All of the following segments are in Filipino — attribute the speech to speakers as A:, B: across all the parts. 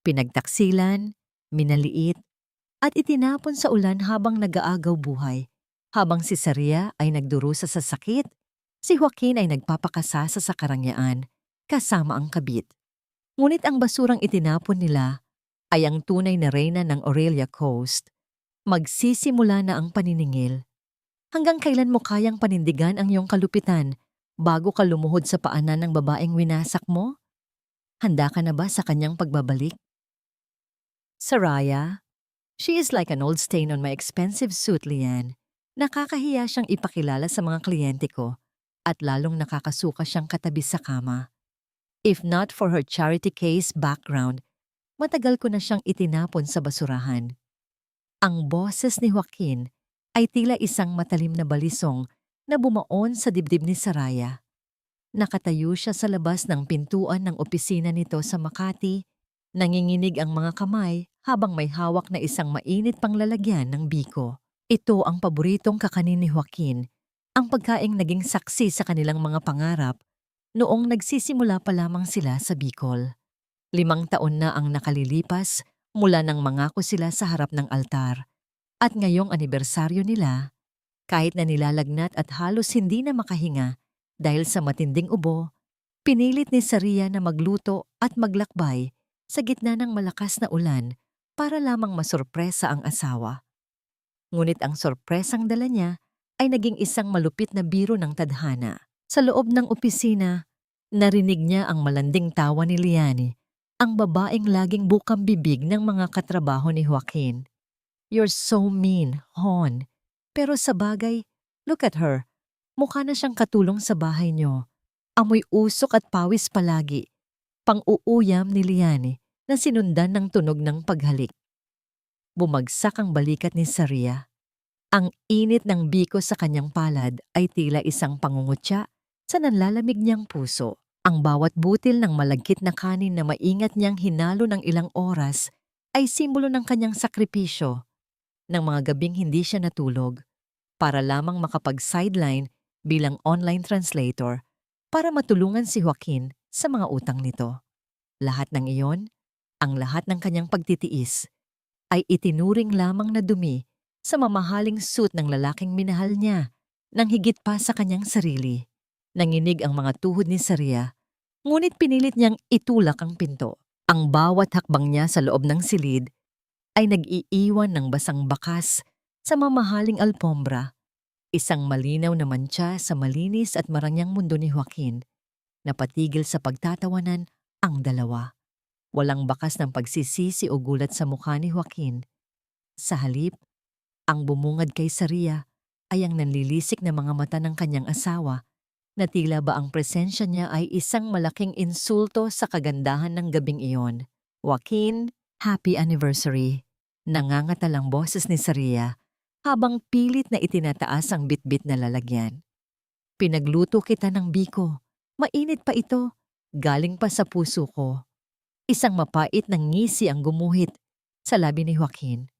A: Pinagtaksilan, minaliit, at itinapon sa ulan habang nag-aagaw buhay. Habang si Saria ay nagdurusa sa sakit, si Joaquin ay nagpapakasasa sa karangyaan, kasama ang kabit. Ngunit ang basurang itinapon nila ay ang tunay na reyna ng Aurelia Coast. Magsisimula na ang paniningil. Hanggang kailan mo kayang panindigan ang iyong kalupitan bago ka lumuhod sa paanan ng babaeng winasak mo? Handa ka na ba sa kanyang pagbabalik? Saraya, she is like an old stain on my expensive suit, Lian. Nakakahiya siyang ipakilala sa mga kliyente ko at lalong nakakasuka siyang katabi sa kama. If not for her charity case background, matagal ko na siyang itinapon sa basurahan. Ang boses ni Joaquin ay tila isang matalim na balisong na bumaon sa dibdib ni Saraya. Nakatayo siya sa labas ng pintuan ng opisina nito sa Makati, nanginginig ang mga kamay habang may hawak na isang mainit pang lalagyan ng biko. Ito ang paboritong kakanin ni Joaquin, ang pagkaing naging saksi sa kanilang mga pangarap noong nagsisimula pa lamang sila sa Bicol. 5 taon na ang nakalilipas mula nang mangako sila sa harap ng altar. At ngayong anibersaryo nila, kahit na nilalagnat at halos hindi na makahinga dahil sa matinding ubo, pinilit ni Saria na magluto at maglakbay sa gitna ng malakas na ulan para lamang masorpresa ang asawa. Ngunit ang sorpresang dala niya ay naging isang malupit na biro ng tadhana. Sa loob ng opisina, narinig niya ang malanding tawa ni Liani, ang babaeng laging bukang bibig ng mga katrabaho ni Joaquin. "You're so mean, Hon. Pero sa bagay, look at her. Mukha na siyang katulong sa bahay niyo. Amoy usok at pawis palagi." Pang-uuyam ni Liani na sinundan ng tunog ng paghalik. Bumagsak ang balikat ni Saria. Ang init ng biko sa kanyang palad ay tila isang pangungutya sa nanlalamig niyang puso. Ang bawat butil ng malagkit na kanin na maingat niyang hinalo ng ilang oras ay simbolo ng kanyang sakripisyo. Ng mga gabing hindi siya natulog para lamang makapag-sideline bilang online translator para matulungan si Joaquin sa mga utang nito. Lahat ng iyon, ang lahat ng kanyang pagtitiis, ay itinuring lamang na dumi sa mamahaling suit ng lalaking minahal niya nang higit pa sa kanyang sarili. Nanginig ang mga tuhod ni Saria, ngunit pinilit niyang itulak ang pinto. Ang bawat hakbang niya sa loob ng silid ay nag-iiwan ng basang bakas sa mamahaling alpombra, isang malinaw na mantsa sa malinis at marangyang mundo ni Joaquin. Napatigil sa pagtatawanan ang dalawa. Walang bakas ng pagsisisi o gulat sa mukha ni Joaquin. Sa halip, ang bumungad kay Saria ay ang nanlilisik na mga mata ng kanyang asawa na tila ba ang presensya niya ay isang malaking insulto sa kagandahan ng gabing iyon. "Joaquin, happy anniversary!" Nangangatalang boses ni Saria habang pilit na itinataas ang bitbit na lalagyan. "Pinagluto kita ng biko. Mainit pa ito. Galing pa sa puso ko." Isang mapait na ngisi ang gumuhit sa labi ni Joaquin.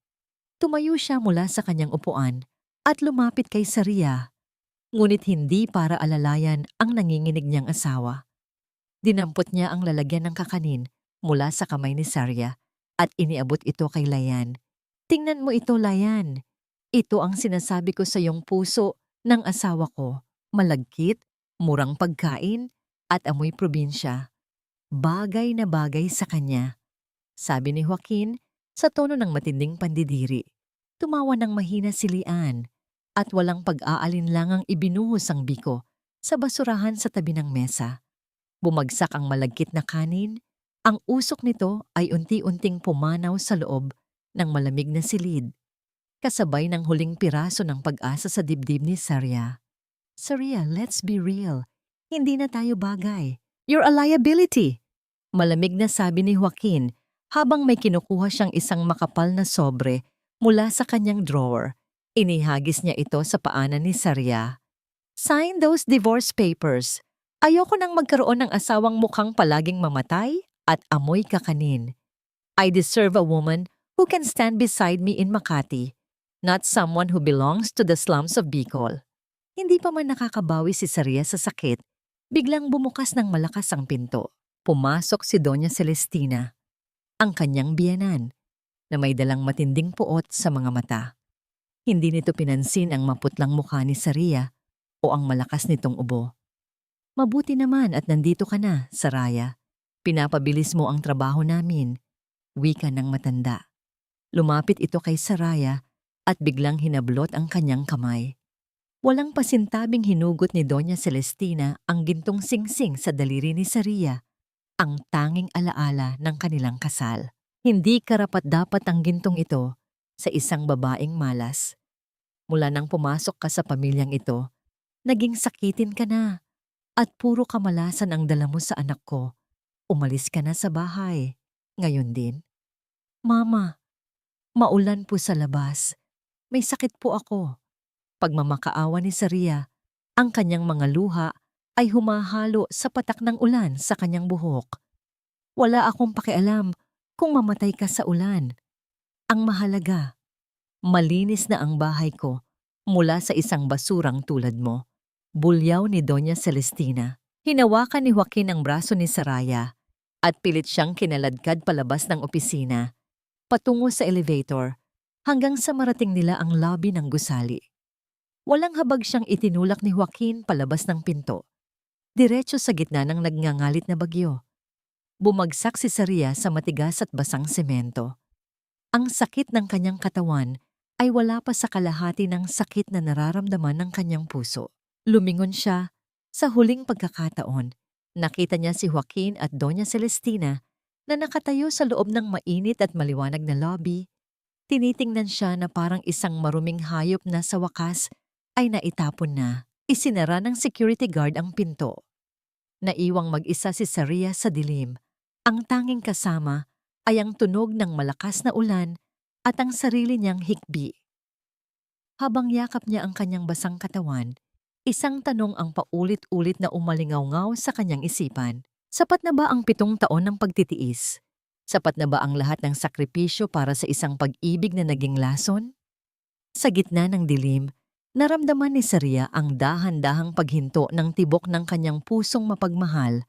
A: Tumayo siya mula sa kanyang upuan at lumapit kay Saria, ngunit hindi para alalayan ang nanginginig niyang asawa. Dinampot niya ang lalagyan ng kakanin mula sa kamay ni Saria at iniabot ito kay Layan. "Tingnan mo ito, Layan. Ito ang sinasabi ko sa iyong puso ng asawa ko. Malagkit, murang pagkain, at amoy probinsya. Bagay na bagay sa kanya," sabi ni Joaquin sa tono ng matinding pandidiri. Tumawa ng mahina si Lian at walang pag-aalinlangang ibinuhos ang biko sa basurahan sa tabi ng mesa. Bumagsak ang malagkit na kanin. Ang usok nito ay unti-unting pumanaw sa loob ng malamig na silid, kasabay ng huling piraso ng pag-asa sa dibdib ni Saria. "Saria, let's be real. Hindi na tayo bagay. You're a liability," malamig na sabi ni Joaquin habang may kinukuha siyang isang makapal na sobre mula sa kanyang drawer. Inihagis niya ito sa paanan ni Saria. "Sign those divorce papers. Ayoko nang magkaroon ng asawang mukhang palaging mamatay at amoy kakanin. I deserve a woman who can stand beside me in Makati, not someone who belongs to the slums of Bicol." Hindi pa man nakakabawi si Saria sa sakit, biglang bumukas ng malakas ang pinto. Pumasok si Doña Celestina. ang kanyang biyenan, na may dalang matinding puot sa mga mata. Hindi nito pinansin ang maputlang mukha ni Saraya o ang malakas nitong ubo. Mabuti naman at nandito ka na, Saraya. Pinapabilis mo ang trabaho namin, wika ng matanda. Lumapit ito kay Saraya at biglang hinablot ang kanyang kamay. Walang pasintabing hinugot ni Doña Celestina ang gintong singsing sa daliri ni Saraya, ang tanging alaala ng kanilang kasal. Hindi karapat-dapat ang gintong ito sa isang babaeng malas. Mula nang pumasok ka sa pamilyang ito, naging sakitin ka na at puro kamalasan ang dala mo sa anak ko. Umalis ka na sa bahay. Ngayon din. Mama, maulan po sa labas. May sakit po ako. Pagmamakaawa ni Saraya, ang kanyang mga luha ay humahalo sa patak ng ulan sa kanyang buhok. Wala akong pakialam kung mamatay ka sa ulan. Ang mahalaga, malinis na ang bahay ko mula sa isang basurang tulad mo. Bulyaw ni Doña Celestina. Hinawakan ni Joaquin ang braso ni Saraya at pilit siyang kinaladkad palabas ng opisina, patungo sa elevator, hanggang sa marating nila ang lobby ng gusali. Walang habag siyang itinulak ni Joaquin palabas ng pinto, diretso sa gitna ng nagngangalit na bagyo. Bumagsak si Saraya sa matigas at basang semento. Ang sakit ng kanyang katawan ay wala pa sa kalahati ng sakit na nararamdaman ng kanyang puso. Lumingon siya. Sa huling pagkakataon, nakita niya si Joaquin at Doña Celestina na nakatayo sa loob ng mainit at maliwanag na lobby. Tinitingnan siya na parang isang maruming hayop na sa wakas ay naitapon na. Isinara ng security guard ang pinto. Naiwang mag-isa si Saraya sa dilim. Ang tanging kasama ay ang tunog ng malakas na ulan at ang sarili niyang hikbi. Habang yakap niya ang kanyang basang katawan, isang tanong ang paulit-ulit na umalingaw-ngaw sa kanyang isipan. Sapat na ba ang 7 taon ng pagtitiis? Sapat na ba ang lahat ng sakripisyo para sa isang pag-ibig na naging lason? Sa gitna ng dilim, naramdaman ni Saraya ang dahan-dahang paghinto ng tibok ng kanyang pusong mapagmahal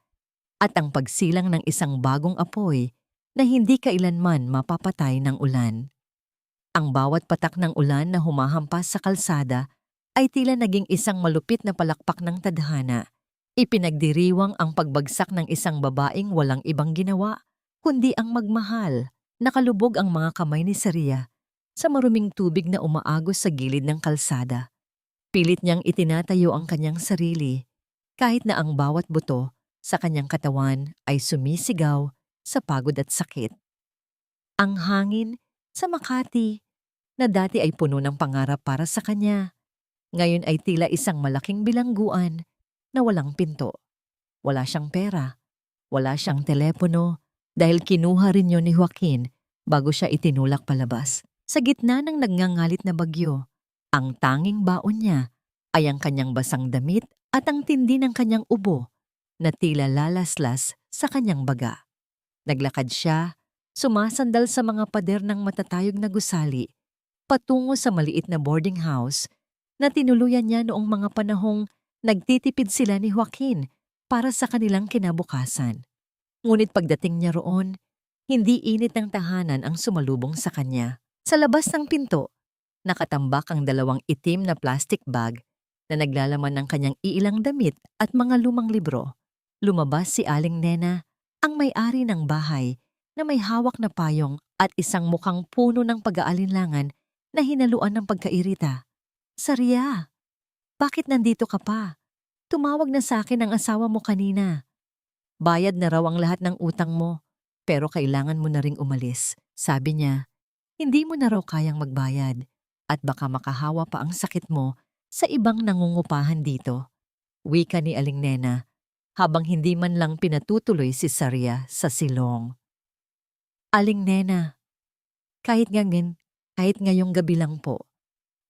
A: at ang pagsilang ng isang bagong apoy na hindi kailanman mapapatay ng ulan. Ang bawat patak ng ulan na humahampas sa kalsada ay tila naging isang malupit na palakpak ng tadhana. Ipinagdiriwang ang pagbagsak ng isang babaeng walang ibang ginawa, kundi ang magmahal. Nakalubog ang mga kamay ni Saraya sa maruming tubig na umaagos sa gilid ng kalsada. Pilit niyang itinatayo ang kanyang sarili, kahit na ang bawat buto sa kanyang katawan ay sumisigaw sa pagod at sakit. Ang hangin sa Makati, na dati ay puno ng pangarap para sa kanya, ngayon ay tila isang malaking bilangguan na walang pinto. Wala siyang pera, wala siyang telepono, dahil kinuha rin yun ni Joaquin bago siya itinulak palabas. Sa gitna ng nagngangalit na bagyo, ang tanging baon niya ay ang kanyang basang damit at ang tindi ng kanyang ubo na tila lalaslas sa kanyang baga. Naglakad siya, sumasandal sa mga pader ng matatayog na gusali, patungo sa maliit na boarding house na tinuluyan niya noong mga panahong nagtitipid sila ni Joaquin para sa kanilang kinabukasan. Ngunit pagdating niya roon, hindi init ng tahanan ang sumalubong sa kanya. Sa labas ng pinto, nakatambak ang 2 itim na plastic bag na naglalaman ng kanyang iilang damit at mga lumang libro. Lumabas si Aling Nena, ang may-ari ng bahay, na may hawak na payong at isang mukhang puno ng pag-aalinlangan na hinaluan ng pagkairita. Saraya, bakit nandito ka pa? Tumawag na sa akin ang asawa mo kanina. Bayad na raw ang lahat ng utang mo, pero kailangan mo na ring umalis. Sabi niya, hindi mo na raw kayang magbayad at baka makahawa pa ang sakit mo sa ibang nangungupahan dito. Wika ni Aling Nena, habang hindi man lang pinatutuloy si Saraya sa silong. Aling Nena, kahit ngayong gabi lang po,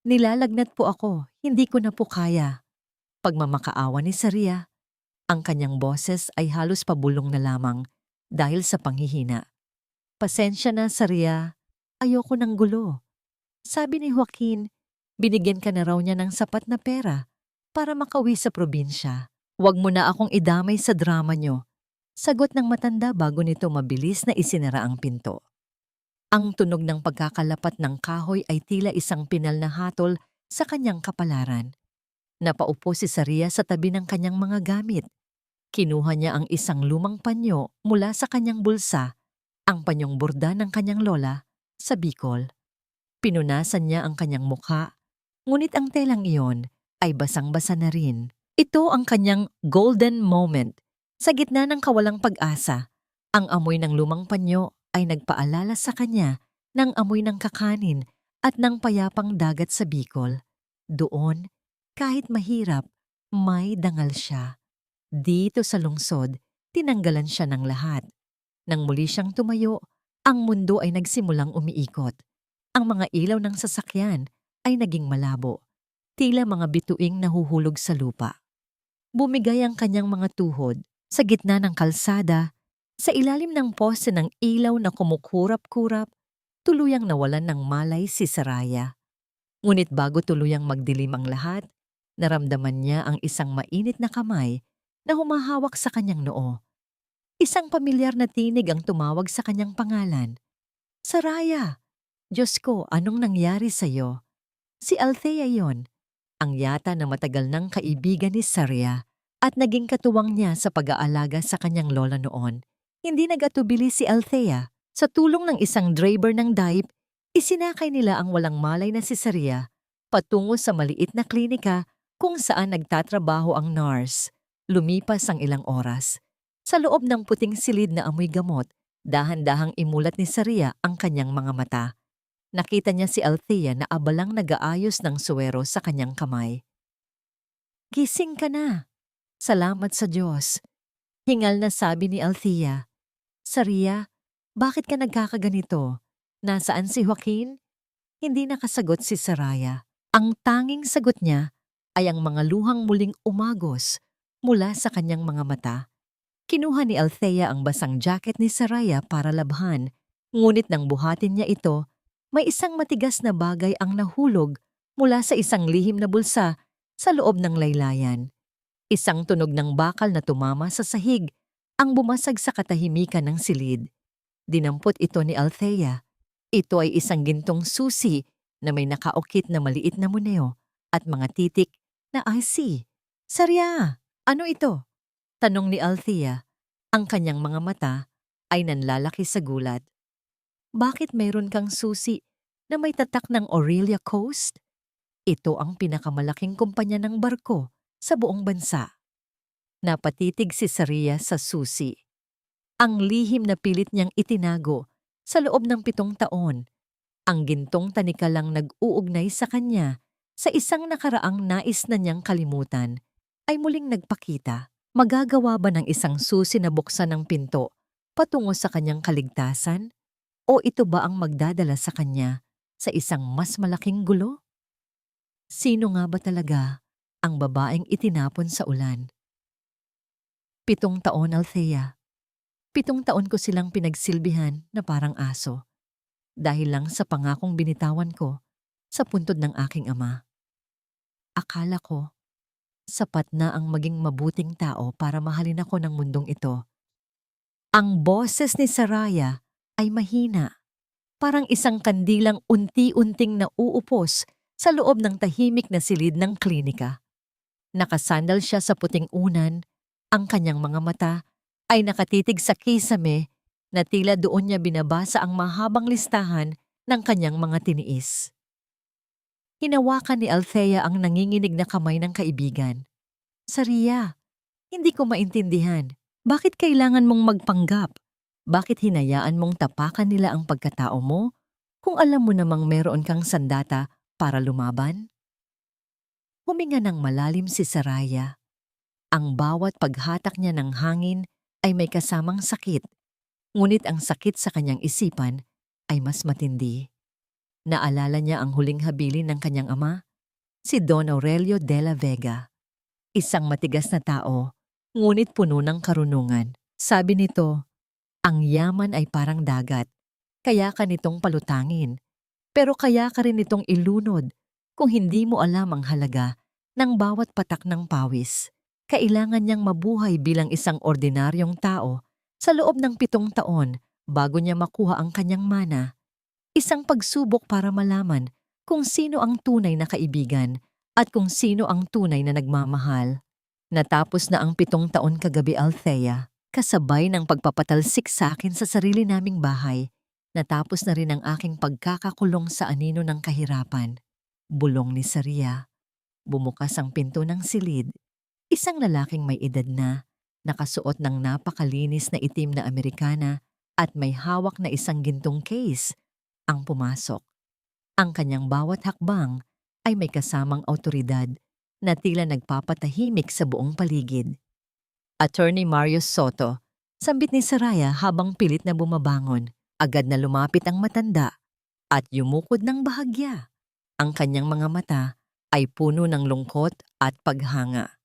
A: nilalagnat po ako, hindi ko na po kaya. Pagmamakaawa ni Saraya, ang kanyang boses ay halos pabulong na lamang dahil sa panghihina. Pasensya na, Saraya, ayoko ng gulo. Sabi ni Joaquin, binigyan ka na raw niya ng sapat na pera para makauwi sa probinsya. Huwag mo na akong idamay sa drama niyo. Sagot ng matanda bago nito mabilis na isinara ang pinto. Ang tunog ng pagkakalapat ng kahoy ay tila isang pinal na hatol sa kanyang kapalaran. Napaupo si Saria sa tabi ng kanyang mga gamit. Kinuha niya ang isang lumang panyo mula sa kanyang bulsa, ang panyong borda ng kanyang lola, sa Bicol. Pinunasan niya ang kanyang mukha, ngunit ang telang iyon ay basang-basa na rin. Ito ang kanyang golden moment. Sa gitna ng kawalang pag-asa, ang amoy ng lumang panyo ay nagpaalala sa kanya ng amoy ng kakanin at ng payapang dagat sa Bicol. Doon, kahit mahirap, may dangal siya. Dito sa lungsod, tinanggalan siya ng lahat. Nang muli siyang tumayo, ang mundo ay nagsimulang umiikot. Ang mga ilaw ng sasakyan ay naging malabo, tila mga bituing nahuhulog sa lupa. Bumigay ang kanyang mga tuhod sa gitna ng kalsada, sa ilalim ng poste ng ilaw na kumukurap-kurap, tuluyang nawalan ng malay si Saraya. Ngunit bago tuluyang magdilim ang lahat, naramdaman niya ang isang mainit na kamay na humahawak sa kanyang noo. Isang pamilyar na tinig ang tumawag sa kanyang pangalan. Saraya! Diyos ko, anong nangyari sa'yo? Si Althea yon, ang yata na matagal ng kaibigan ni Saria at naging katuwang niya sa pag-aalaga sa kanyang lola noon. Hindi nagatubili si Althea. Sa tulong ng isang driver ng daip, isinakay nila ang walang malay na si Saria patungo sa maliit na klinika kung saan nagtatrabaho ang nurse. Lumipas ang ilang oras. Sa loob ng puting silid na amoy gamot, dahan-dahang imulat ni Saria ang kanyang mga mata. Nakita niya si Althea na abalang nag-aayos ng suwero sa kanyang kamay. Gising ka na. Salamat sa Diyos. Hingal na sabi ni Althea. Saria, bakit ka nagkakaganito? Nasaan si Joaquin? Hindi nakasagot si Saraya. Ang tanging sagot niya ay ang mga luhang muling umagos mula sa kanyang mga mata. Kinuha ni Althea ang basang jacket ni Saraya para labhan, ngunit nang buhatin niya ito, may isang matigas na bagay ang nahulog mula sa isang lihim na bulsa sa loob ng laylayan. Isang tunog ng bakal na tumama sa sahig ang bumasag sa katahimikan ng silid. Dinampot ito ni Althea. Ito ay isang gintong susi na may nakaukit na maliit na muneo at mga titik na IC. Sarya, ano ito? Tanong ni Althea. Ang kanyang mga mata ay nanlalaki sa gulat. Bakit mayroon kang susi na may tatak ng Aurelia Coast? Ito ang pinakamalaking kumpanya ng barko sa buong bansa. Napatitig si Saria sa susi. Ang lihim na pilit niyang itinago sa loob ng 7 taon. Ang gintong tanika lang nag-uugnay sa kanya sa isang nakaraang nais na niyang kalimutan ay muling nagpakita. Magagawa ba ng isang susi na buksan ng pinto patungo sa kanyang kaligtasan? O ito ba ang magdadala sa kanya sa isang mas malaking gulo? Sino nga ba talaga ang babaeng itinapon sa ulan? 7 taon, Althea. 7 taon ko silang pinagsilbihan na parang aso. Dahil lang sa pangakong binitawan ko sa puntod ng aking ama. Akala ko, sapat na ang maging mabuting tao para mahalin ako ng mundong ito. Ang boses ni Saraya ay mahina, parang isang kandilang unti-unting nauupos sa loob ng tahimik na silid ng klinika. Nakasandal siya sa puting unan, ang kanyang mga mata ay nakatitig sa kisame na tila doon niya binabasa ang mahabang listahan ng kanyang mga tiniis. Hinawakan ni Althea ang nanginginig na kamay ng kaibigan. Saria, hindi ko maintindihan. Bakit kailangan mong magpanggap? Bakit hinayaan mong tapakan nila ang pagkatao mo kung alam mo namang meron kang sandata para lumaban? Huminga ng malalim si Saraya. Ang bawat paghatak niya ng hangin ay may kasamang sakit, ngunit ang sakit sa kanyang isipan ay mas matindi. Naalala niya ang huling habilin ng kanyang ama, si Don Aurelio de la Vega. Isang matigas na tao, ngunit puno ng karunungan. Sabi nito, ang yaman ay parang dagat, kaya ka nitong palutangin. Pero kaya ka rin nitong ilunod kung hindi mo alam ang halaga ng bawat patak ng pawis. Kailangan niyang mabuhay bilang isang ordinaryong tao Sa loob ng 7 taon, bago niya makuha ang kanyang mana, isang pagsubok para malaman kung sino ang tunay na kaibigan at kung sino ang tunay na nagmamahal. Natapos na ang 7 taon kagabi, Althea, kasabay ng pagpapatalsik sa akin sa sarili naming bahay. Natapos na rin ang aking pagkakakulong sa anino ng kahirapan. Bulong ni Saria. Bumukas ang pinto ng silid. Isang lalaking may edad na, nakasuot ng napakalinis na itim na Amerikana at may hawak na isang gintong case, ang pumasok. Ang kanyang bawat hakbang ay may kasamang awtoridad na tila nagpapatahimik sa buong paligid. Attorney Marius Soto, sambit ni Saraya habang pilit na bumabangon. Agad na lumapit ang matanda at yumukod ng bahagya. Ang kanyang mga mata ay puno ng lungkot at paghanga.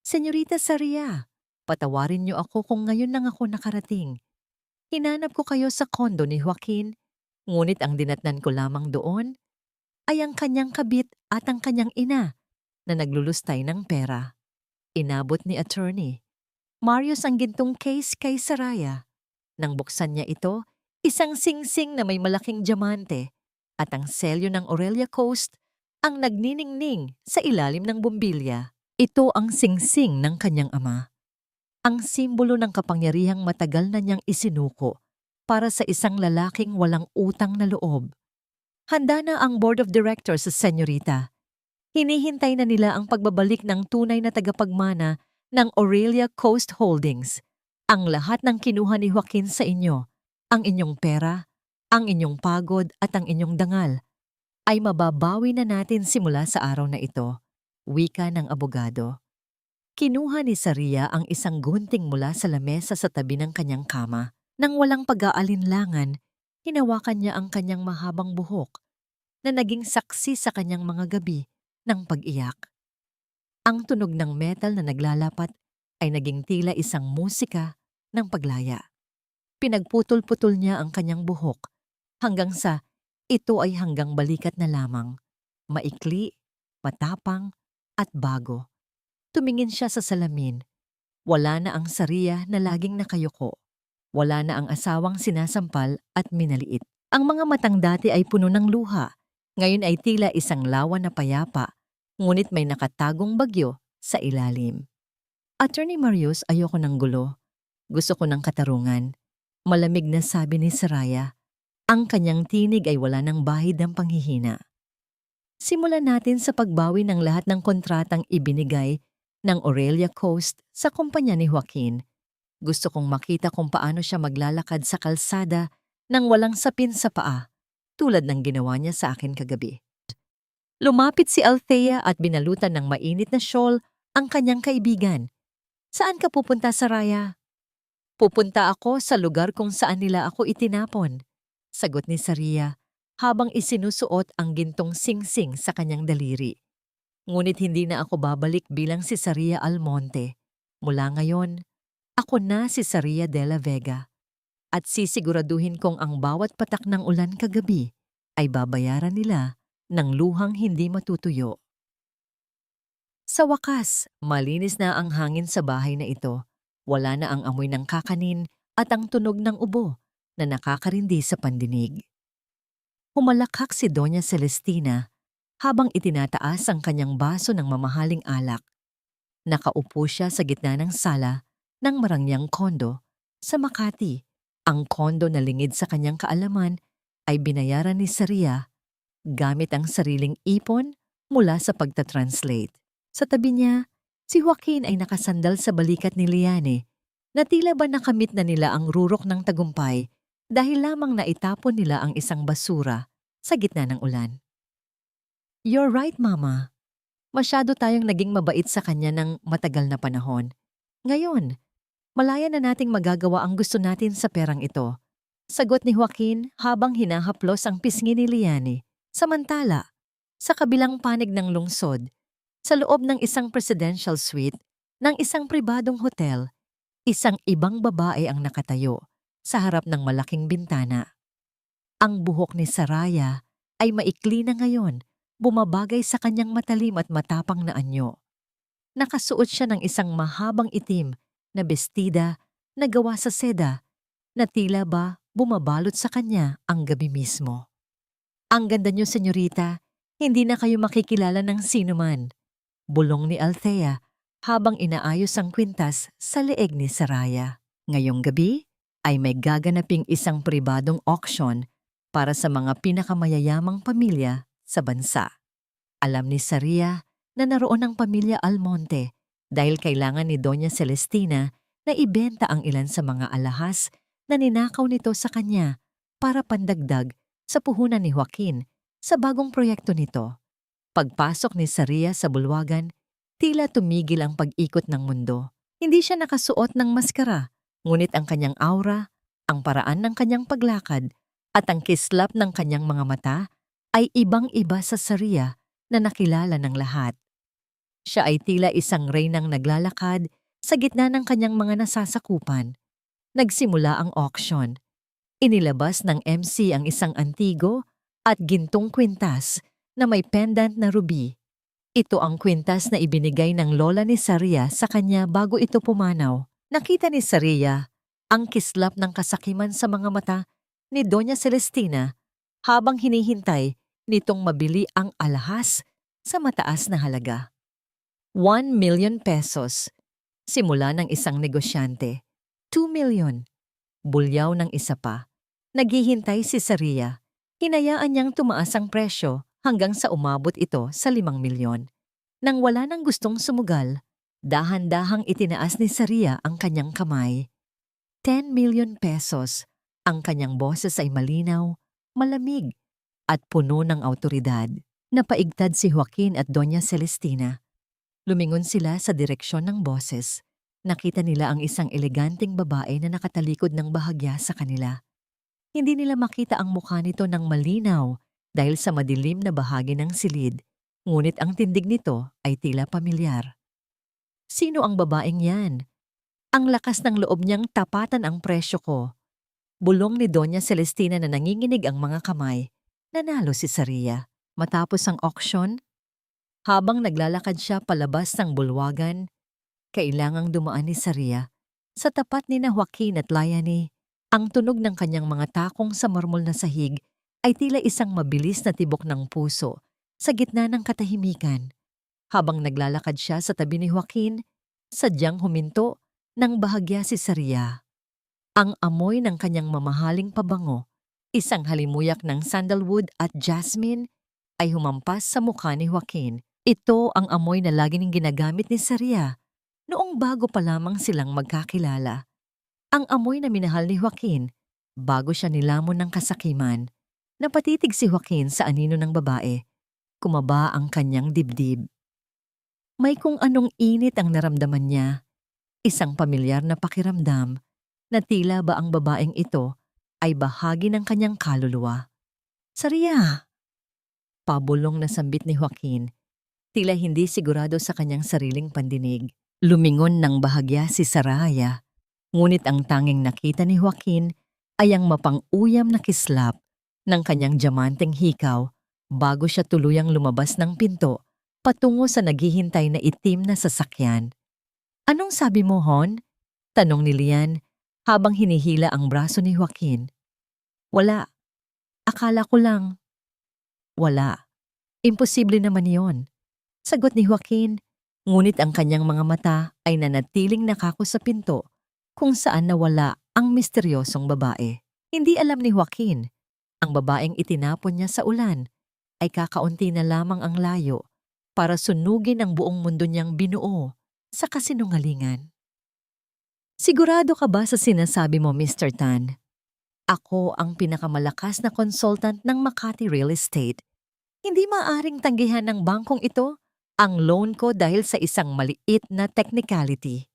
A: Senyorita Saria, patawarin niyo ako kung ngayon lang ako nakarating. Hinanap ko kayo sa kondo ni Joaquin, ngunit ang dinatnan ko lamang doon ay ang kanyang kabit at ang kanyang ina na naglulustay ng pera. Inabot ni attorney Marius ang gintong case kay Saraya. Nang buksan niya ito, isang singsing na may malaking diamante at ang selyo ng Aurelia Coast ang nagniningning sa ilalim ng bumbilya. Ito ang singsing ng kanyang ama. Ang simbolo ng kapangyarihang matagal na niyang isinuko para sa isang lalaking walang utang na loob. Handa na ang board of directors sa senyorita. Hinihintay na nila ang pagbabalik ng tunay na tagapagmana ng Aurelia Coast Holdings. Ang lahat ng kinuha ni Joaquin sa inyo, ang inyong pera, ang inyong pagod at ang inyong dangal, ay mababawi na natin simula sa araw na ito, wika ng abogado. Kinuha ni Saria ang isang gunting mula sa lamesa sa tabi ng kanyang kama. Nang walang pag-aalinlangan, hinawakan niya ang kanyang mahabang buhok na naging saksi sa kanyang mga gabi ng pag-iyak. Ang tunog ng metal na naglalapat ay naging tila isang musika ng paglaya. Pinagputol-putol niya ang kanyang buhok hanggang sa ito ay hanggang balikat na lamang. Maikli, matapang at bago. Tumingin siya sa salamin. Wala na ang Saria na laging nakayuko. Wala na ang asawang sinasampal at minaliit. Ang mga matang dati ay puno ng luha. Ngayon ay tila isang lawan na payapa, ngunit may nakatagong bagyo sa ilalim. Attorney Marius, ayoko ng gulo. Gusto ko ng katarungan. Malamig na sabi ni Saraya. Ang kanyang tinig ay wala ng bahid ng panghihina. Simulan natin sa pagbawi ng lahat ng kontratang ibinigay ng Aurelia Coast sa kumpanya ni Joaquin. Gusto kong makita kung paano siya maglalakad sa kalsada nang walang sapin sa paa, tulad ng ginawa niya sa akin kagabi. Lumapit si Althea at binalutan ng mainit na shawl ang kanyang kaibigan. Saan ka pupunta, Saraya? Pupunta ako sa lugar kung saan nila ako itinapon, sagot ni Saria habang isinusuot ang gintong singsing sa kanyang daliri. Ngunit hindi na ako babalik bilang si Saria Almonte. Mula ngayon, ako na si Saria de la Vega at sisiguraduhin kong ang bawat patak ng ulan kagabi ay babayaran nila ng luhang hindi matutuyo. Sa wakas, malinis na ang hangin sa bahay na ito. Wala na ang amoy ng kakanin at ang tunog ng ubo na nakakarindi sa pandinig. Humalakhak si Doña Celestina habang itinataas ang kanyang baso ng mamahaling alak. Nakaupo siya sa gitna ng sala ng marangyang kondo sa Makati. Ang kondo na lingid sa kanyang kaalaman ay binayaran ni Saria gamit ang sariling ipon mula sa pagtatranslate. Sa tabi niya, si Joaquin ay nakasandal sa balikat ni Liane na tila ba nakamit na nila ang rurok ng tagumpay dahil lamang naitapon nila ang isang basura sa gitna ng ulan. You're right, Mama. Masyado tayong naging mabait sa kanya ng matagal na panahon. Ngayon, malaya na nating magagawa ang gusto natin sa perang ito. Sagot ni Joaquin habang hinahaplos ang pisngi ni Liane. Samantala, sa kabilang panig ng lungsod, sa loob ng isang presidential suite ng isang pribadong hotel, isang ibang babae ang nakatayo sa harap ng malaking bintana. Ang buhok ni Saraya ay maikli na ngayon, bumabagay sa kanyang matalim at matapang na anyo. Nakasuot siya ng isang mahabang itim na bestida na gawa sa seda na tila ba bumabalot sa kanya ang gabi mismo. Ang ganda niyo, senyorita. Hindi na kayo makikilala ng sinuman. Bulong ni Althea habang inaayos ang kwintas sa leeg ni Saraya. Ngayong gabi ay may gaganaping isang pribadong auction para sa mga pinakamayayamang pamilya sa bansa. Alam ni Saria na naroon ang pamilya Almonte dahil kailangan ni Doña Celestina na ibenta ang ilan sa mga alahas na ninakaw nito sa kanya para pandagdag sa puhunan ni Joaquin sa bagong proyekto nito. Pagpasok ni Saria sa bulwagan, tila tumigil ang pag-ikot ng mundo. Hindi siya nakasuot ng maskara, ngunit ang kanyang aura, ang paraan ng kanyang paglakad, at ang kislap ng kanyang mga mata ay ibang-iba sa Saria na nakilala ng lahat. Siya ay tila isang reynang naglalakad sa gitna ng kanyang mga nasasakupan. Nagsimula ang auction. Inilabas ng MC ang isang antigo at gintong kwintas na may pendant na ruby. Ito ang kwintas na ibinigay ng lola ni Saria sa kanya bago ito pumanaw. Nakita ni Saria ang kislap ng kasakiman sa mga mata ni Doña Celestina habang hinihintay nitong mabili ang alahas sa mataas na halaga. 1 million pesos. Simula ng isang negosyante. 2 million. Bulyaw ng isa pa. Naghihintay si Saria. Hinayaan niyang tumaas ang presyo hanggang sa umabot ito sa 5 milyon. Nang wala nang gustong sumugal, dahan-dahang itinaas ni Saria ang kanyang kamay. 10 million pesos. Ang kanyang boses ay malinaw, malamig, at puno ng awtoridad. Napaigtad si Joaquin at Doña Celestina. Lumingon sila sa direksyon ng boses. Nakita nila ang isang eleganteng babae na nakatalikod ng bahagya sa kanila. Hindi nila makita ang mukha nito ng malinaw dahil sa madilim na bahagi ng silid, ngunit ang tindig nito ay tila pamilyar. Sino ang babaeng yan? Ang lakas ng loob niyang tapatan ang presyo ko. Bulong ni Doña Celestina na nanginginig ang mga kamay. Nanalo si Saria. Matapos ang auction, habang naglalakad siya palabas ng bulwagan, kailangang dumaan ni Saria sa tapat ni na Joaquin at Layani. Ang tunog ng kanyang mga takong sa marmol na sahig ay tila isang mabilis na tibok ng puso sa gitna ng katahimikan. Habang naglalakad siya sa tabi ni Joaquin, sadyang huminto ng bahagya si Saria. Ang amoy ng kanyang mamahaling pabango, isang halimuyak ng sandalwood at jasmine, ay humampas sa mukha ni Joaquin. Ito ang amoy na lagi ning ginagamit ni Saria noong bago pa lamang silang magkakilala. Ang amoy na minahal ni Joaquin bago siya nilamon ng kasakiman. Napatitig si Joaquin sa anino ng babae. Kumaba ang kanyang dibdib. May kung anong init ang naramdaman niya. Isang pamilyar na pakiramdam na tila ba ang babaeng ito ay bahagi ng kanyang kaluluwa. Saria! Pabulong na sambit ni Joaquin. Tila hindi sigurado sa kanyang sariling pandinig. Lumingon ng bahagya si Saraya. Ngunit ang tanging nakita ni Joaquin ay ang mapang-uyam na kislap ng kanyang diamanteng hikaw bago siya tuluyang lumabas ng pinto patungo sa naghihintay na itim na sasakyan. Anong sabi mo, Hon? Tanong ni Lian habang hinihila ang braso ni Joaquin. Wala. Akala ko lang. Wala. Imposible naman yon. Sagot ni Joaquin, ngunit ang kanyang mga mata ay nanatiling nakako sa pinto kung saan nawala ang misteryosong babae. Hindi alam ni Joaquin, ang babaeng itinapon niya sa ulan ay kakaunti na lamang ang layo para sunugin ang buong mundo niyang binuo sa kasinungalingan. Sigurado ka ba sa sinasabi mo, Mr. Tan? Ako ang pinakamalakas na consultant ng Makati Real Estate. Hindi maaring tanggihan ng bangkong ito ang loan ko dahil sa isang maliit na technicality.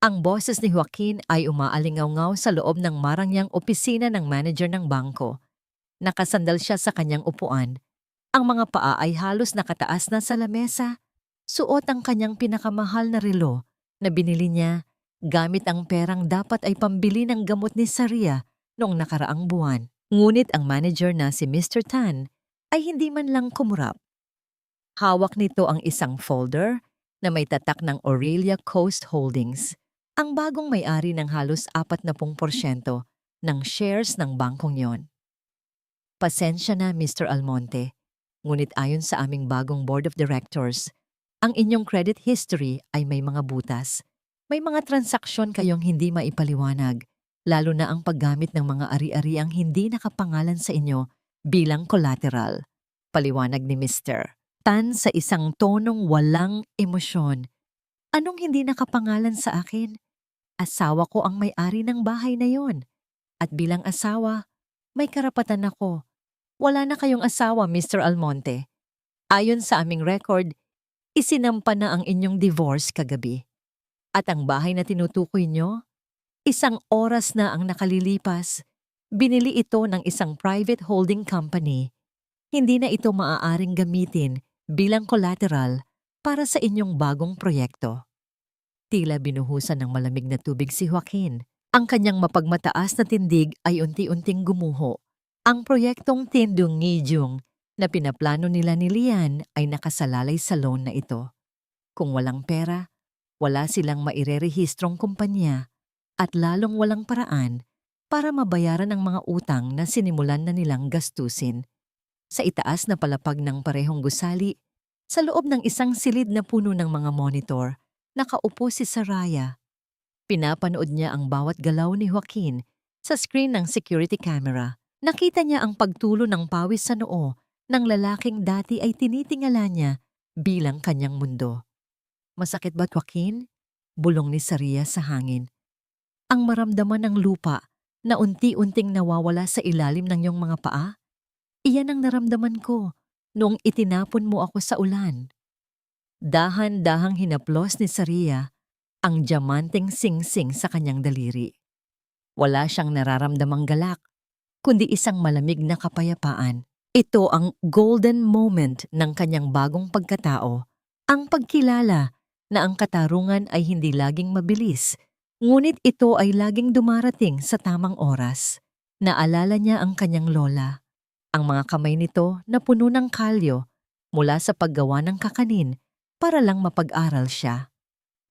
A: Ang boses ni Joaquin ay umaalingaw-ngaw sa loob ng marangyang opisina ng manager ng bangko. Nakasandal siya sa kanyang upuan. Ang mga paa ay halos nakataas na sa lamesa. Suot ang kanyang pinakamahal na relo na binili niya gamit ang perang dapat ay pambili ng gamot ni Saria noong nakaraang buwan. Ngunit ang manager na si Mr. Tan ay hindi man lang kumurap. Hawak nito ang isang folder na may tatak ng Aurelia Coast Holdings. ang bagong may-ari ng halos 40% ng shares ng bangkong yon. Pasensya na, Mr. Almonte, ngunit ayon sa aming bagong board of directors, ang inyong credit history ay may mga butas. May mga transaksyon kayong hindi maipaliwanag, lalo na ang paggamit ng mga ari-ariang hindi nakapangalan sa inyo bilang collateral. Paliwanag ni Mr. Tan sa isang tonong walang emosyon. Anong hindi nakapangalan sa akin? Asawa ko ang may-ari ng bahay na yon. At bilang asawa, may karapatan ako. Wala na kayong asawa, Mr. Almonte. Ayon sa aming record, isinampa na ang inyong divorce kagabi. At ang bahay na tinutukoy nyo, 1 oras na ang nakalilipas. Binili ito ng isang private holding company. Hindi na ito maaaring gamitin bilang collateral para sa inyong bagong proyekto. Tila binuhusan ng malamig na tubig si Joaquin. Ang kanyang mapagmataas na tindig ay unti-unting gumuho. Ang proyektong Tindung Ngijung na pinaplano nila ni Lian ay nakasalalay sa loan na ito. Kung walang pera, wala silang mairerehistrong kumpanya at lalong walang paraan para mabayaran ang mga utang na sinimulan na nilang gastusin. Sa itaas na palapag ng parehong gusali, sa loob ng isang silid na puno ng mga monitor, nakaupo si Saraya. Pinapanood niya ang bawat galaw ni Joaquin sa screen ng security camera. Nakita niya ang pagtulo ng pawis sa noo ng lalaking dati ay tinitingala niya bilang kanyang mundo. Masakit ba, Joaquin? Bulong ni Saria sa hangin. Ang maramdaman ng lupa na unti-unting nawawala sa ilalim ng iyong mga paa? Iyan ang naramdaman ko noong itinapon mo ako sa ulan. Dahan-dahang hinaplos ni Saria ang diamanteng singsing sa kanyang daliri. Wala siyang nararamdamang galak, kundi isang malamig na kapayapaan. Ito ang golden moment ng kanyang bagong pagkatao, ang pagkilala na ang katarungan ay hindi laging mabilis, ngunit ito ay laging dumarating sa tamang oras. Naalala niya ang kanyang lola. Ang mga kamay nito na puno ng kalyo mula sa paggawa ng kakanin para lang mapag-aral siya.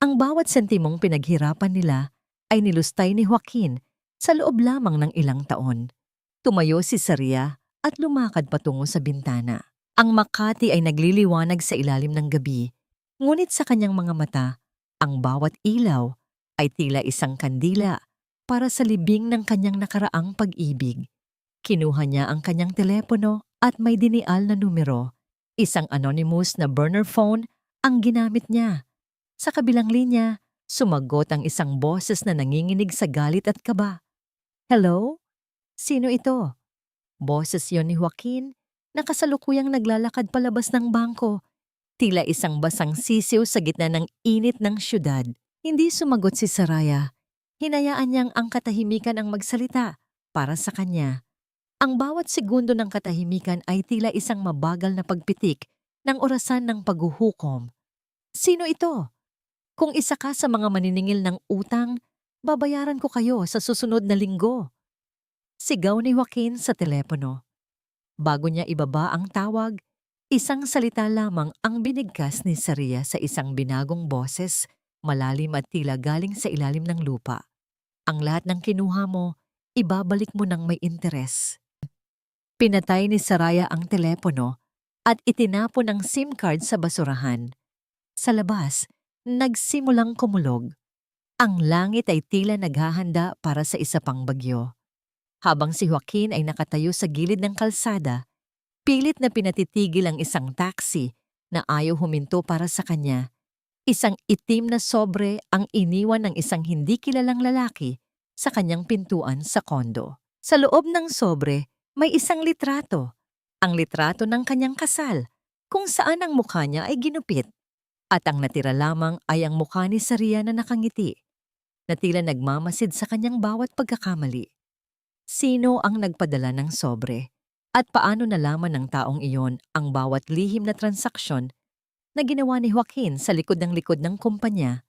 A: Ang bawat sentimong pinaghirapan nila ay nilustay ni Joaquin sa loob lamang ng ilang taon. Tumayo si Saria at lumakad patungo sa bintana. Ang Makati ay nagliliwanag sa ilalim ng gabi, ngunit sa kanyang mga mata, ang bawat ilaw ay tila isang kandila para sa libing ng kanyang nakaraang pag-ibig. Kinuha niya ang kanyang telepono at may dinial na numero. Isang anonymous na burner phone ang ginamit niya. Sa kabilang linya, sumagot ang isang boses na nanginginig sa galit at kaba. Hello? Sino ito? Boses yon ni Joaquin na kasalukuyang naglalakad palabas ng bangko. Tila isang basang sisiw sa gitna ng init ng syudad. Hindi sumagot si Saraya. Hinayaan niyang ang katahimikan ang magsalita para sa kanya. Ang bawat segundo ng katahimikan ay tila isang mabagal na pagpitik ng orasan ng paghuhukom. Sino ito? Kung isa ka sa mga maniningil ng utang, babayaran ko kayo sa susunod na linggo. Sigaw ni Joaquin sa telepono. Bago niya ibaba ang tawag, isang salita lamang ang binigkas ni Saria sa isang binagong boses, malalim at tila galing sa ilalim ng lupa. Ang lahat ng kinuha mo, ibabalik mo ng may interes. Pinatay ni Saraya ang telepono at itinapon ang SIM card sa basurahan. Sa labas, nagsimulang kumulog. Ang langit ay tila naghahanda para sa isa pang bagyo. Habang si Joaquin ay nakatayo sa gilid ng kalsada, pilit na pinatitigil ang isang taxi na ayaw huminto para sa kanya. Isang itim na sobre ang iniwan ng isang hindi kilalang lalaki sa kanyang pintuan sa kondo. Sa loob ng sobre, may isang litrato. Ang litrato ng kanyang kasal, kung saan ang mukha niya ay ginupit. At ang natira lamang ay ang mukha ni Saria na nakangiti, na tila nagmamasid sa kanyang bawat pagkakamali. Sino ang nagpadala ng sobre? At paano nalaman ng taong iyon ang bawat lihim na transaksyon na ginawa ni Joaquin sa likod ng kumpanya?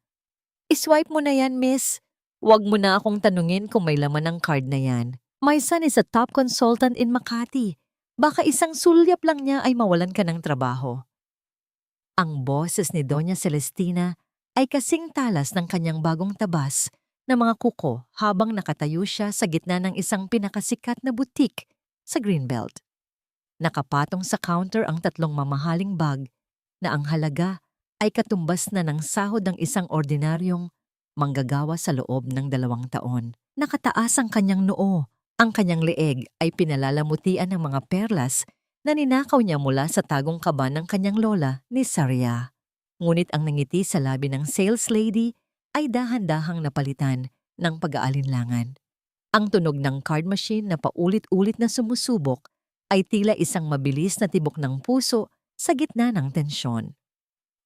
A: Iswipe mo na yan, miss. Huwag mo na akong tanungin kung may laman ng card na yan. My son is a top consultant in Makati. Baka isang sulyap lang niya ay mawalan ka ng trabaho. Ang boses ni Doña Celestina ay kasing talas ng kanyang bagong tabas na mga kuko habang nakatayo siya sa gitna ng isang pinakasikat na butik sa Greenbelt. Nakapatong sa counter ang tatlong mamahaling bag na ang halaga ay katumbas na ng sahod ng isang ordinaryong manggagawa sa loob ng 2 taon. Nakataas ang kanyang noo, ang kanyang leeg ay pinalalamutian ng mga perlas na ninakaw niya mula sa tagong kaba ng kanyang lola ni Saria. Ngunit ang nangiti sa labi ng sales lady ay dahan-dahang napalitan ng pag-aalinlangan. Ang tunog ng card machine na paulit-ulit na sumusubok ay tila isang mabilis na tibok ng puso sa gitna ng tensyon.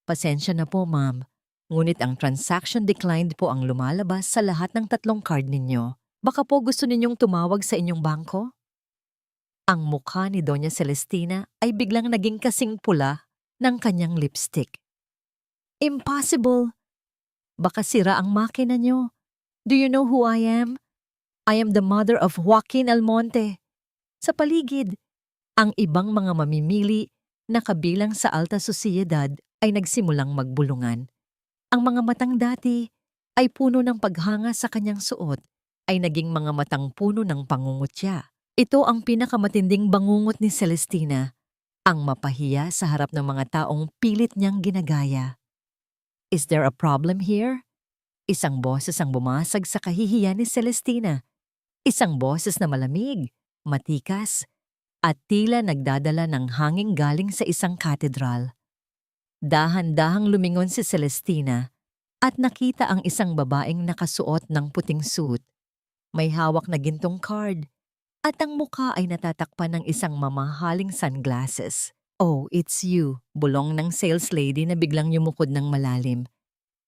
A: Pasensya na po, ma'am. Ngunit ang transaction declined po ang lumalabas sa lahat ng 3 card ninyo. Baka po gusto ninyong tumawag sa inyong bangko? Ang mukha ni Doña Celestina ay biglang naging kasing pula ng kanyang lipstick. Impossible! Baka sira ang makina nyo. Do you know who I am? I am the mother of Joaquin Almonte. Sa paligid, ang ibang mga mamimili na kabilang sa alta sosyedad ay nagsimulang magbulungan. Ang mga matang dati ay puno ng paghanga sa kanyang suot ay naging mga matang puno ng pangungutya. Ito ang pinakamatinding bangungot ni Celestina, ang mapahiya sa harap ng mga taong pilit niyang ginagaya. Is there a problem here? Isang boses ang bumasag sa kahihiyan ni Celestina. Isang boses na malamig, matikas, at tila nagdadala ng hangin galing sa isang katedral. Dahan-dahang lumingon si Celestina at nakita ang isang babaeng nakasuot ng puting suit. May hawak na gintong card at ang mukha ay natatakpan ng isang mamahaling sunglasses. Oh, it's you, bulong ng sales lady na biglang yumukod ng malalim.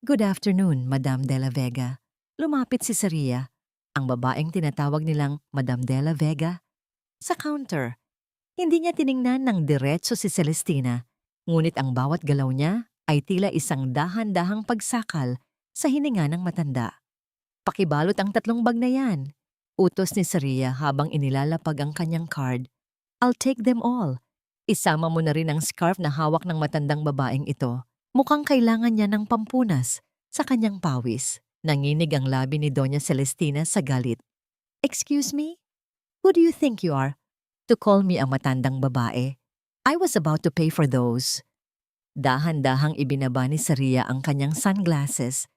A: Good afternoon, Madam de la Vega. Lumapit si Saria, ang babaeng tinatawag nilang Madam de la Vega, sa counter. Hindi niya tiningnan ng diretso si Celestina, ngunit ang bawat galaw niya ay tila isang dahan-dahang pagsakal sa hininga ng matanda. Pakibalot ang 3 bag na yan. Utos ni Saria habang inilalapag ang kanyang card. I'll take them all. Isama mo na rin ang scarf na hawak ng matandang babaeng ito. Mukhang kailangan niya ng pampunas sa kanyang pawis. Nanginig ang labi ni Doña Celestina sa galit. Excuse me? Who do you think you are? To call me ang matandang babae. I was about to pay for those. Dahan-dahang ibinaba ni Saria ang kanyang sunglasses.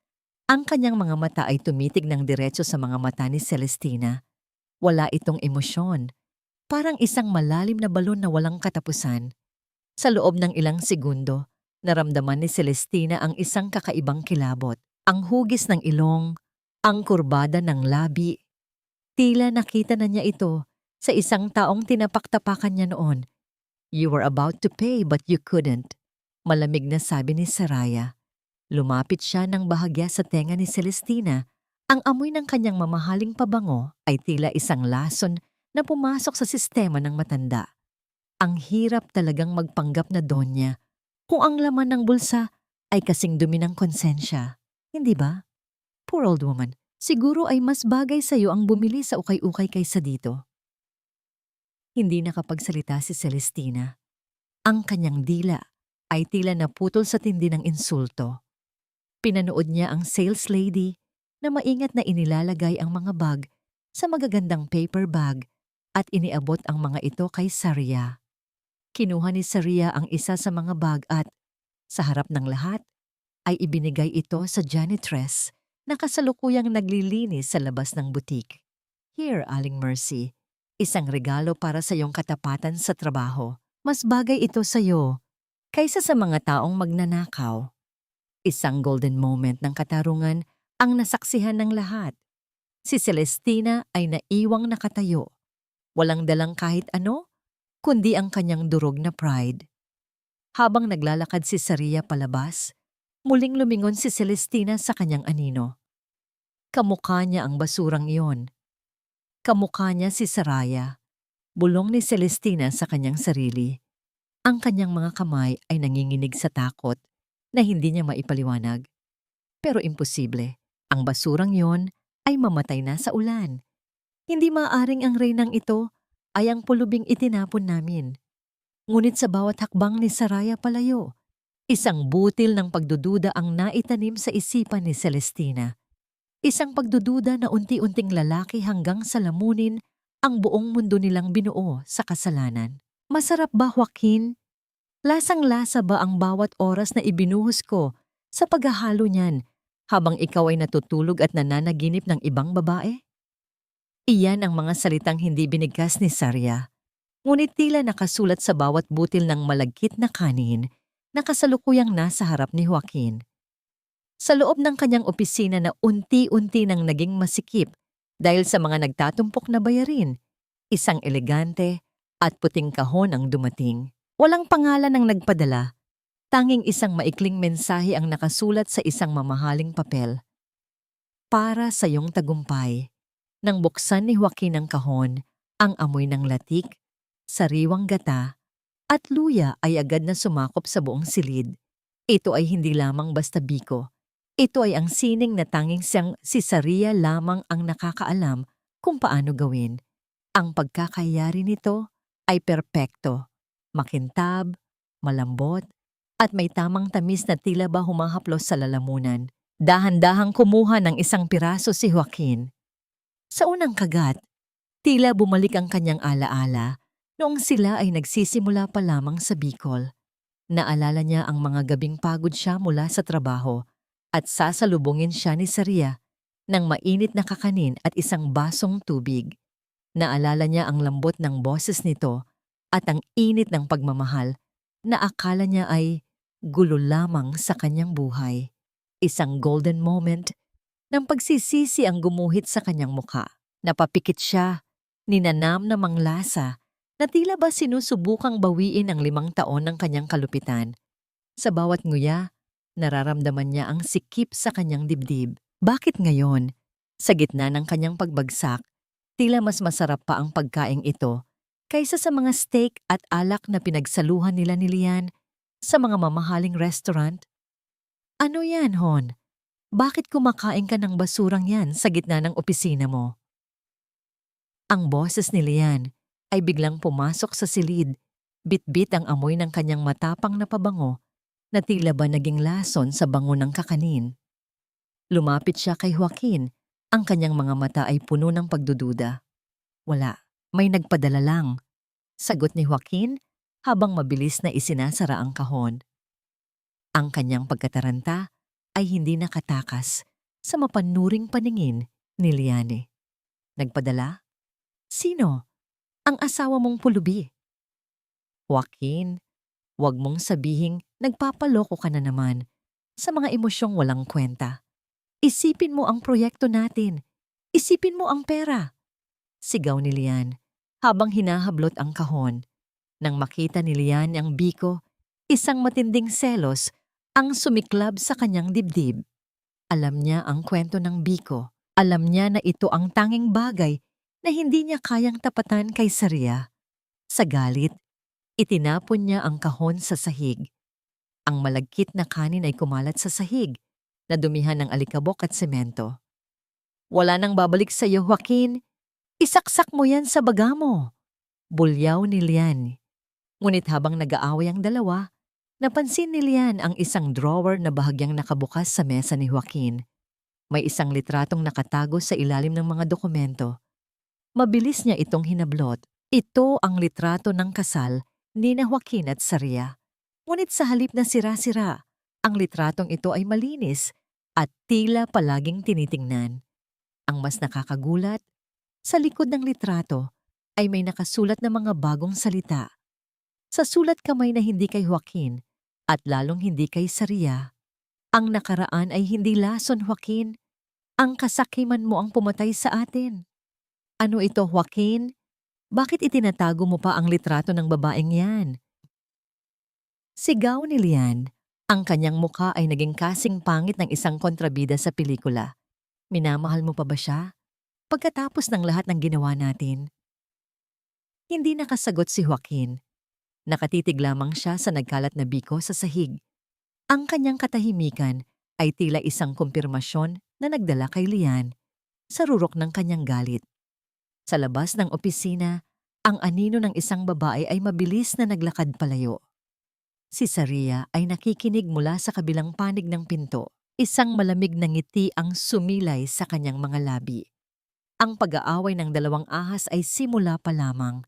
A: Ang kanyang mga mata ay tumitig ng diretso sa mga mata ni Celestina. Wala itong emosyon. Parang isang malalim na balon na walang katapusan. Sa loob ng ilang segundo, naramdaman ni Celestina ang isang kakaibang kilabot. Ang hugis ng ilong, ang kurbada ng labi. Tila nakita na niya ito sa isang taong tinapak-tapakan niya noon. You were about to pay but you couldn't. Malamig na sabi ni Saraya. Lumapit siya ng bahagya sa tenga ni Celestina. Ang amoy ng kanyang mamahaling pabango ay tila isang lason na pumasok sa sistema ng matanda. Ang hirap talagang magpanggap na donya kung ang laman ng bulsa ay kasing dumi ng konsensya. Hindi ba? Poor old woman, siguro ay mas bagay sa iyo ang bumili sa ukay-ukay kaysa dito. Hindi nakapagsalita si Celestina. Ang kanyang dila ay tila naputol sa tindi ng insulto. Pinanood niya ang sales lady na maingat na inilalagay ang mga bag sa magagandang paper bag at iniabot ang mga ito kay Saria. Kinuha ni Saria ang isa sa mga bag at, sa harap ng lahat, ay ibinigay ito sa janitress na kasalukuyang naglilinis sa labas ng butik. Here, Aling Mercy, isang regalo para sa iyong katapatan sa trabaho. Mas bagay ito sa iyo kaysa sa mga taong magnanakaw. Isang golden moment ng katarungan ang nasaksihan ng lahat. Si Celestina ay naiwang nakatayo. Walang dalang kahit ano, kundi ang kanyang durog na pride. Habang naglalakad si Saria palabas, muling lumingon si Celestina sa kanyang anino. Kamukha niya ang basurang iyon. Kamukha niya si Saraya. Bulong ni Celestina sa kanyang sarili. Ang kanyang mga kamay ay nanginginig sa takot na hindi niya maipaliwanag. Pero imposible. Ang basurang yon ay mamatay na sa ulan. Hindi maaaring ang reynang ito ay ang pulubing itinapon namin. Ngunit sa bawat hakbang ni Saraya palayo, Isang butil ng pagdududa ang naitanim sa isipan ni Celestina. Isang pagdududa na unti-unting lalaki hanggang sa lamunin ang buong mundo nilang binuo sa kasalanan. Masarap ba, Joaquin? Lasang-lasa ba ang bawat oras na ibinuhos ko sa paghahalo niyan habang ikaw ay natutulog at nananaginip ng ibang babae? Iyan ang mga salitang hindi binigkas ni Sarya, ngunit tila nakasulat sa bawat butil ng malagkit na kanin na kasalukuyang nasa harap ni Joaquin. Sa loob ng kanyang opisina na unti-unti nang naging masikip dahil sa mga nagtatumpok na bayarin, isang elegante at puting kahon ang dumating. Walang pangalan ang nagpadala, tanging isang maikling mensahe ang nakasulat sa isang mamahaling papel. Para sa iyong tagumpay. Nang buksan ni Joaquin ang kahon, ang amoy ng latik, sariwang gata, at luya ay agad na sumakop sa buong silid. Ito ay hindi lamang basta biko. Ito ay ang sining na tanging siyang si Sarya lamang ang nakakaalam kung paano gawin. Ang pagkakayari nito ay perpekto, makintab, malambot, at may tamang tamis na tila ba humahaplos sa lalamunan. Dahan-dahang kumuha ng isang piraso si Joaquin. Sa unang kagat, tila bumalik ang kanyang alaala noong sila ay nagsisimula pa lamang sa Bicol. Naalala niya ang mga gabing pagod siya mula sa trabaho at sasalubungin siya ni Sarya ng mainit na kakanin at isang basong tubig. Naalala niya ang lambot ng boses nito at ang init ng pagmamahal na akala niya ay gulo lamang sa kanyang buhay. Isang golden moment nang pagsisisi ang gumuhit sa kanyang muka. Napapikit siya, ninanam na manglasa, na tila ba sinusubukang bawiin ang 5 taon ng kanyang kalupitan. Sa bawat nguya, nararamdaman niya ang sikip sa kanyang dibdib. Bakit ngayon, sa gitna ng kanyang pagbagsak, tila mas masarap pa ang pagkaing ito kaysa sa mga steak at alak na pinagsaluhan nila ni Lian sa mga mamahaling restaurant? Ano yan, Hon? Bakit kumakain ka ng basurang yan sa gitna ng opisina mo? Ang boses ni Lian ay biglang pumasok sa silid, bitbit ang amoy ng kanyang matapang na pabango na tila ba naging lason sa bango ng kakanin. Lumapit siya kay Joaquin, ang kanyang mga mata ay puno ng pagdududa. Wala, may nagpadala lang. Sagot ni Joaquin habang mabilis na isinasara ang kahon. Ang kanyang pagkataranta ay hindi nakatakas sa mapanuring paningin ni Liane. Nagpadala? Sino? Ang asawa mong pulubi. Joaquin, huwag mong sabihing nagpapaloko ka na naman sa mga emosyong walang kwenta. Isipin mo ang proyekto natin. Isipin mo ang pera. Sigaw ni Lian habang hinahablot ang kahon. Nang makita ni Lian ang biko, isang matinding selos ang sumiklab sa kanyang dibdib. Alam niya ang kwento ng biko. Alam niya na ito ang tanging bagay na hindi niya kayang tapatan kay Sarya. Sa galit, itinapon niya ang kahon sa sahig. Ang malagkit na kanin ay kumalat sa sahig, na dumihan ng alikabok at semento. Wala nang babalik sa iyo, Joaquin. Isaksak mo yan sa baga mo. Bulyaw ni Lian. Ngunit habang nag-aaway ang dalawa, napansin ni Lian ang isang drawer na bahagyang nakabukas sa mesa ni Joaquin. May isang litratong nakatago sa ilalim ng mga dokumento. Mabilis niya itong hinablot. Ito ang litrato ng kasal ni na Joaquin at Sarya. Ngunit sa halip na sira-sira, ang litratong ito ay malinis at tila palaging tinitingnan. Ang mas nakakagulat, sa likod ng litrato ay may nakasulat na mga bagong salita. Sa sulat kamay na hindi kay Joaquin at lalong hindi kay Sarya, ang nakaraan ay hindi lason, Joaquin. Ang kasakiman mo ang pumatay sa atin. Ano ito, Joaquin? Bakit itinatago mo pa ang litrato ng babaeng yan? Sigaw ni Lian. Ang kanyang mukha ay naging kasing pangit ng isang kontrabida sa pelikula. Minamahal mo pa ba siya? Pagkatapos ng lahat ng ginawa natin. Hindi nakasagot si Joaquin. Nakatitig lamang siya sa nagkalat na biko sa sahig. Ang kanyang katahimikan ay tila isang kumpirmasyon na nagdala kay Lian sa rurok ng kanyang galit. Sa labas ng opisina, ang anino ng isang babae ay mabilis na naglakad palayo. Si Saria ay nakikinig mula sa kabilang panig ng pinto. Isang malamig na ngiti ang sumilay sa kanyang mga labi. Ang pag-aaway ng dalawang ahas ay simula pa lamang.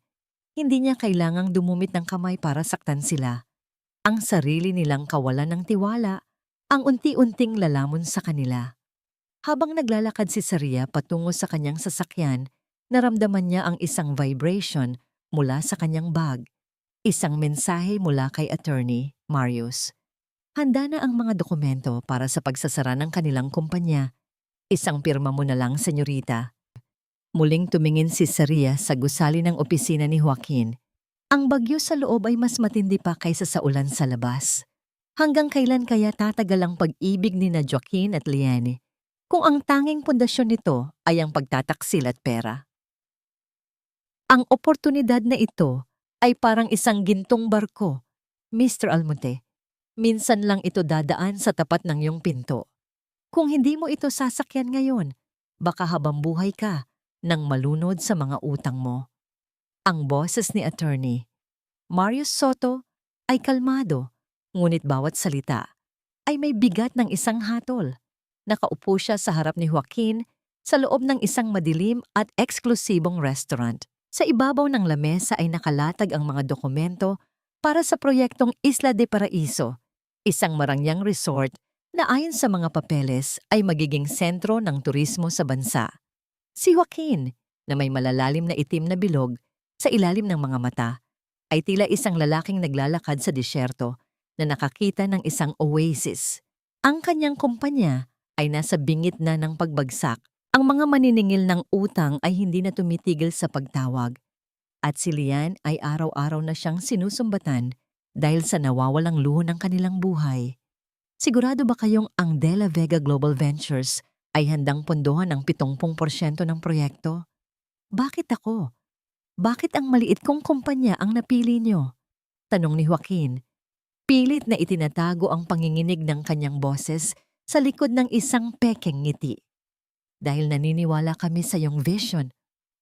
A: Hindi niya kailangang dumumit ng kamay para saktan sila. Ang sarili nilang kawalan ng tiwala, ang unti-unting lalamon sa kanila. Habang naglalakad si Saria patungo sa kanyang sasakyan, naramdaman niya ang isang vibration mula sa kanyang bag. Isang mensahe mula kay Attorney Marius. Handa na ang mga dokumento para sa pagsasara ng kanilang kumpanya. Isang pirma mo na lang, senyorita. Muling tumingin si Saria sa gusali ng opisina ni Joaquin. Ang bagyo sa loob ay mas matindi pa kaysa sa ulan sa labas. Hanggang kailan kaya tatagal ang pag-ibig ni na Joaquin at Liane kung ang tanging pundasyon nito ay ang pagtataksil at pera? Ang oportunidad na ito ay parang isang gintong barko, Mr. Almonte. Minsan lang ito dadaan sa tapat ng iyong pinto. Kung hindi mo ito sasakyan ngayon, baka habang buhay ka nang malunod sa mga utang mo. Ang boses ni Attorney Marius Soto ay kalmado, ngunit bawat salita ay may bigat ng isang hatol. Nakaupo siya sa harap ni Joaquin sa loob ng isang madilim at eksklusibong restaurant. Sa ibabaw ng lamesa ay nakalatag ang mga dokumento para sa proyektong Isla de Paraiso, isang marangyang resort na ayon sa mga papeles ay magiging sentro ng turismo sa bansa. Si Joaquin, na may malalalim na itim na bilog sa ilalim ng mga mata, ay tila isang lalaking naglalakad sa disyerto na nakakita ng isang oasis. Ang kanyang kumpanya ay nasa bingit na ng pagbagsak. Ang mga maniningil ng utang ay hindi na tumitigil sa pagtawag. At si Lian ay araw-araw na siyang sinusumbatan dahil sa nawawalang luho ng kanilang buhay. Sigurado ba kayong ang De La Vega Global Ventures ay handang pondohan ng 70% ng proyekto? Bakit ako? Bakit ang maliit kong kumpanya ang napili niyo? Tanong ni Joaquin. Pilit na itinatago ang panginginig ng kanyang boses sa likod ng isang pekeng ngiti. Dahil naniniwala kami sa iyong vision,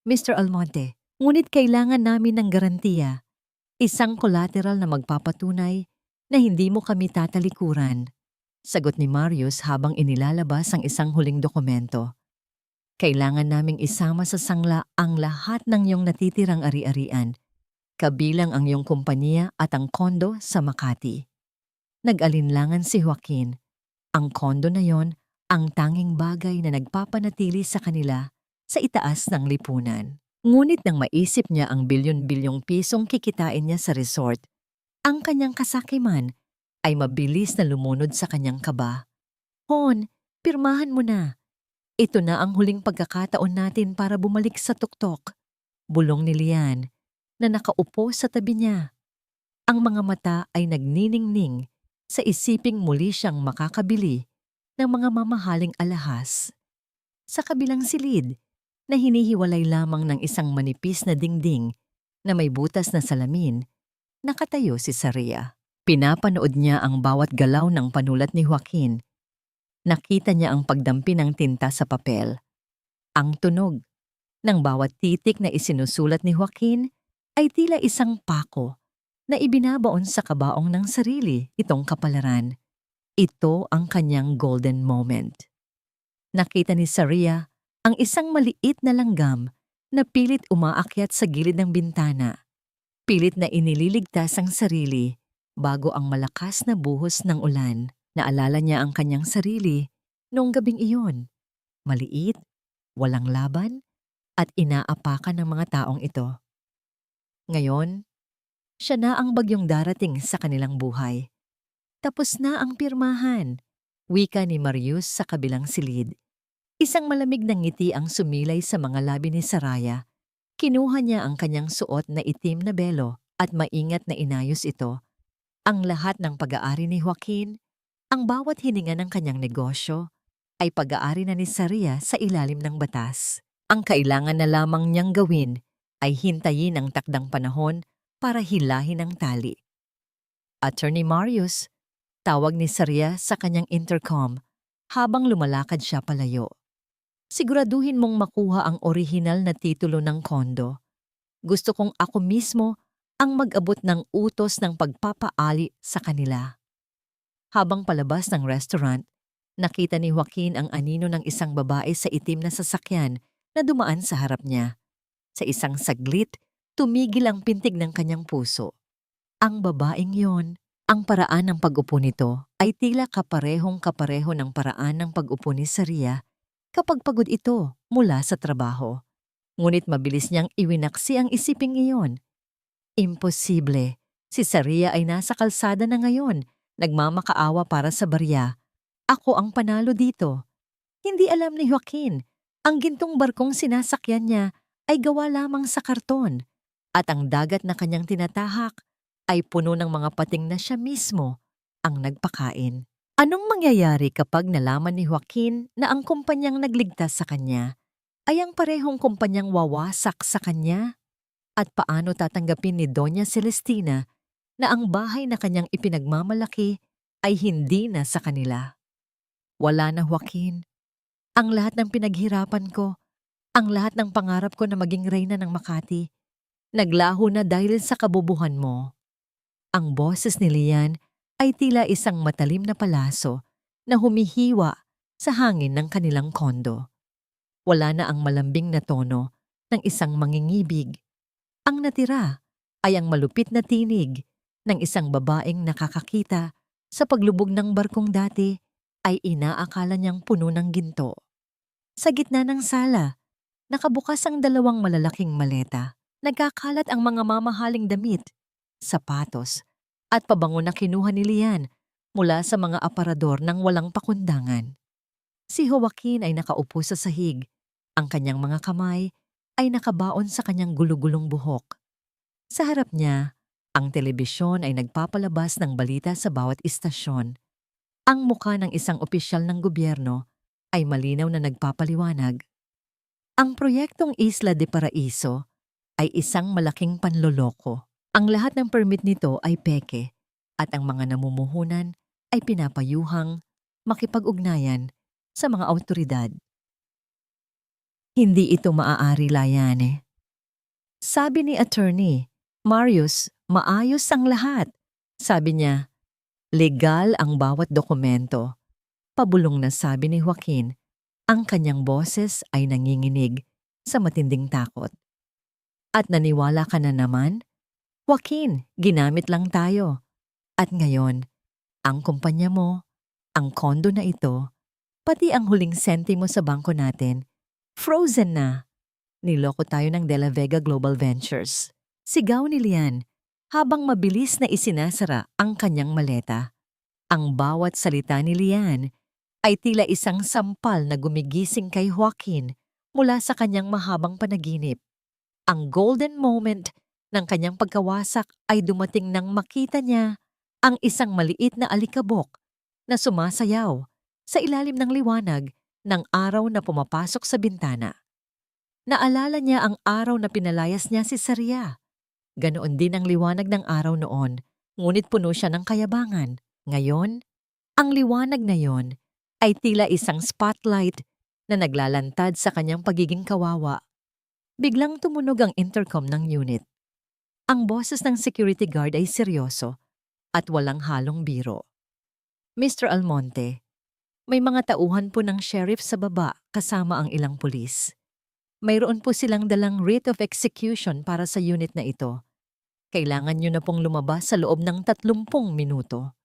A: Mr. Almonte, ngunit kailangan namin ng garantiya. Isang collateral na magpapatunay na hindi mo kami tatalikuran. Sagot ni Marius habang inilalabas ang isang huling dokumento. Kailangan naming isama sa sangla ang lahat ng iyong natitirang ari-arian, kabilang ang iyong kumpanya at ang kondo sa Makati. Nag-alinlangan si Joaquin. Ang kondo na yon ang tanging bagay na nagpapanatili sa kanila sa itaas ng lipunan. Ngunit nang maisip niya ang bilyon-bilyong pisong kikitain niya sa resort, ang kanyang kasakiman ay mabilis na lumunod sa kanyang kaba. Hon, pirmahan mo na. Ito na ang huling pagkakataon natin para bumalik sa tuktok. Bulong ni Lian na nakaupo sa tabi niya. Ang mga mata ay nagniningning sa isiping muli siyang makakabili ng mga mamahaling alahas. Sa kabilang silid, na hinihiwalay lamang ng isang manipis na dingding na may butas na salamin, nakatayo si Saria. Pinapanood niya ang bawat galaw ng panulat ni Joaquin. Nakita niya ang pagdampi ng tinta sa papel. Ang tunog ng bawat titik na isinusulat ni Joaquin ay tila isang pako na ibinabaon sa kabaong ng sarili itong kapalaran. Ito ang kanyang golden moment. Nakita ni Saria ang isang maliit na langgam na pilit umaakyat sa gilid ng bintana. Pilit na inililigtas ang sarili bago ang malakas na buhos ng ulan. Naalala niya ang kanyang sarili noong gabing iyon. Maliit, walang laban, at inaapakan ng mga taong ito. Ngayon, siya na ang bagyong darating sa kanilang buhay. Tapos na ang pirmahan, wika ni Marius sa kabilang silid. Isang malamig na ngiti ang sumilay sa mga labi ni Saraya. Kinuha niya ang kanyang suot na itim na belo at maingat na inayos ito. Ang lahat ng pag-aari ni Joaquin, ang bawat hininga ng kanyang negosyo, ay pag-aari na ni Saria sa ilalim ng batas. Ang kailangan na lamang niyang gawin ay hintayin ang takdang panahon para hilahin ang tali. Attorney Marius, tawag ni Saria sa kanyang intercom habang lumalakad siya palayo. Siguraduhin mong makuha ang orihinal na titulo ng kondo. Gusto kong ako mismo ang mag-abot ng utos ng pagpapaali sa kanila. Habang palabas ng restaurant, nakita ni Joaquin ang anino ng isang babae sa itim na sasakyan na dumaan sa harap niya. Sa isang saglit, tumigil ang pintig ng kanyang puso. Ang babaeng yon, ang paraan ng pag-upo nito ay tila kaparehong-kapareho ng paraan ng pag-upo ni Saria kapag pagod ito mula sa trabaho. Ngunit mabilis niyang iwinaksi ang isiping iyon. Imposible. Si Saria ay nasa kalsada na ngayon, nagmamakaawa para sa barya. Ako ang panalo dito. Hindi alam ni Joaquin, ang gintong barkong sinasakyan niya ay gawa lamang sa karton at ang dagat na kanyang tinatahak ay puno ng mga pating na siya mismo ang nagpakain. Anong mangyayari kapag nalaman ni Joaquin na ang kumpanyang nagligtas sa kanya ay ang parehong kumpanyang wawasak sa kanya? At paano tatanggapin ni Doña Celestina na ang bahay na kanyang ipinagmamalaki ay hindi na sa kanila? Wala na, Joaquin. Ang lahat ng pinaghirapan ko, ang lahat ng pangarap ko na maging reyna ng Makati, naglaho na dahil sa kabubuhan mo. Ang boses ni Lian ay tila isang matalim na palaso na humihiwa sa hangin ng kanilang kondo. Wala na ang malambing na tono ng isang mangingibig. Ang natira ay ang malupit na tinig ng isang babaeng nakakakita sa paglubog ng barkong dati ay inaakala niyang puno ng ginto. Sa gitna ng sala, nakabukas ang dalawang malalaking maleta. Nagkakalat ang mga mamahaling damit, sapatos, at pabango na kinuha ni Lian mula sa mga aparador ng walang pakundangan. Si Joaquin ay nakaupo sa sahig. Ang kanyang mga kamay ay nakabaon sa kanyang gulugulong buhok. Sa harap niya, ang telebisyon ay nagpapalabas ng balita sa bawat istasyon. Ang mukha ng isang opisyal ng gobyerno ay malinaw na nagpapaliwanag. Ang proyektong Isla de Paraiso ay isang malaking panloloko. Ang lahat ng permit nito ay peke at ang mga namumuhunan ay pinapayuhang makipag-ugnayan sa mga awtoridad. Hindi ito maaari, Layane. Sabi ni Attorney Marius, maayos ang lahat. Sabi niya, legal ang bawat dokumento. Pabulong na sabi ni Joaquin, ang kanyang boses ay nanginginig sa matinding takot. At naniwala ka na naman? Joaquin, ginamit lang tayo. At ngayon, ang kumpanya mo, ang kondo na ito, pati ang huling sentimo sa bangko natin, frozen na. Niloko tayo ng De La Vega Global Ventures. Sigaw ni Lian habang mabilis na isinasara ang kanyang maleta. Ang bawat salita ni Lian ay tila isang sampal na gumigising kay Joaquin mula sa kanyang mahabang panaginip. Ang golden moment ng kanyang pagkawasak ay dumating nang makita niya ang isang maliit na alikabok na sumasayaw sa ilalim ng liwanag ng araw na pumapasok sa bintana. Naalala niya ang araw na pinalayas niya si Saria. Ganoon din ang liwanag ng araw noon, ngunit puno siya ng kayabangan. Ngayon, ang liwanag na yon ay tila isang spotlight na naglalantad sa kanyang pagiging kawawa. Biglang tumunog ang intercom ng unit. Ang boses ng security guard ay seryoso at walang halong biro. Mr. Almonte, may mga tauhan po ng sheriff sa baba kasama ang ilang pulis. Mayroon po silang dalang writ of execution para sa unit na ito. Kailangan nyo na pong lumabas sa loob ng 30 minuto.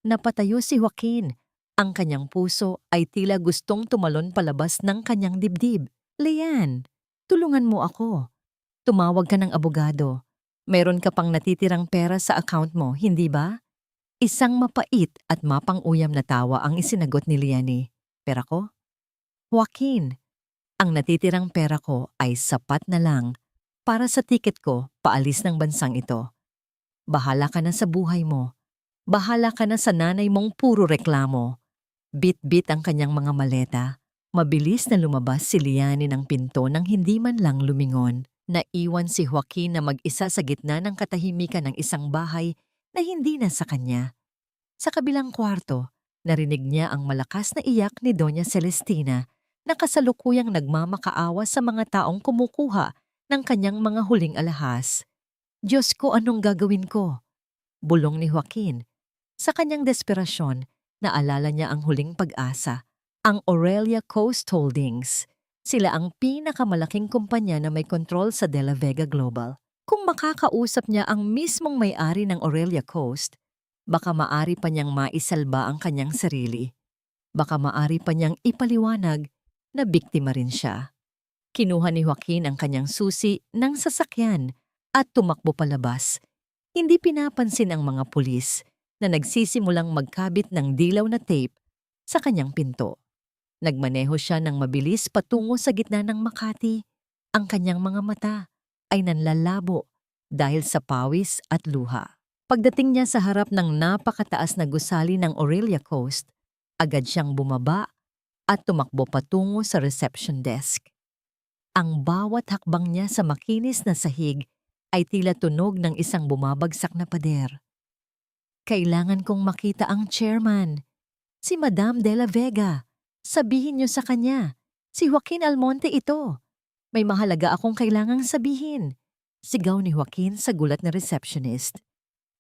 A: Napatayo si Joaquin. Ang kanyang puso ay tila gustong tumalon palabas ng kanyang dibdib. Lian, tulungan mo ako. Tumawag ka ng abogado. Meron ka pang natitirang pera sa account mo, hindi ba? Isang mapait at mapang-uyam na tawa ang isinagot ni Liani. Pera ko? Joaquin, ang natitirang pera ko ay sapat na lang para sa tiket ko paalis ng bansang ito. Bahala ka na sa buhay mo. Bahala ka na sa nanay mong puro reklamo. Bit-bit ang kanyang mga maleta. Mabilis na lumabas si Liani ng pinto nang hindi man lang lumingon. Naiwan si Joaquin na mag-isa sa gitna ng katahimikan ng isang bahay na hindi na sa kanya. Sa kabilang kwarto, narinig niya ang malakas na iyak ni Doña Celestina na kasalukuyang nagmamakaawa sa mga taong kumukuha ng kanyang mga huling alahas. Diyos ko, anong gagawin ko? Bulong ni Joaquin. Sa kanyang desperasyon, naalala niya ang huling pag-asa, ang Aurelia Coast Holdings. Sila ang pinakamalaking kumpanya na may kontrol sa De La Vega Global. Kung makakausap niya ang mismong may-ari ng Aurelia Coast, baka maari pa niyang maisalba ang kanyang sarili. Baka maari pa niyang ipaliwanag na biktima rin siya. Kinuha ni Joaquin ang kanyang susi ng sasakyan at tumakbo palabas. Hindi pinapansin ang mga pulis na nagsisimulang magkabit ng dilaw na tape sa kanyang pinto. Nagmaneho siya ng mabilis patungo sa gitna ng Makati. Ang kanyang mga mata ay nanlalabo dahil sa pawis at luha. Pagdating niya sa harap ng napakataas na gusali ng Aurelia Coast, agad siyang bumaba at tumakbo patungo sa reception desk. Ang bawat hakbang niya sa makinis na sahig ay tila tunog ng isang bumabagsak na pader. Kailangan kong makita ang chairman, si Madam De La Vega. Sabihin niyo sa kanya, si Joaquin Almonte ito. May mahalaga akong kailangang sabihin. Sigaw ni Joaquin sa gulat na receptionist.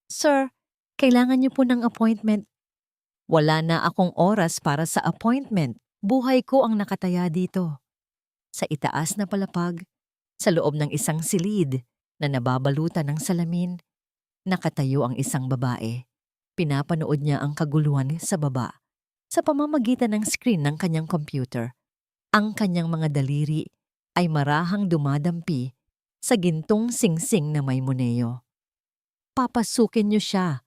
A: Sir, kailangan niyo po ng appointment. Wala na akong oras para sa appointment. Buhay ko ang nakataya dito. Sa itaas na palapag, sa loob ng isang silid na nababalutan ng salamin, nakatayo ang isang babae. Pinapanood niya ang kaguluhan sa baba sa pamamagitan ng screen ng kanyang computer. Ang kanyang mga daliri ay marahang dumadampi sa gintong singsing na may muneo. Papasukin niyo siya,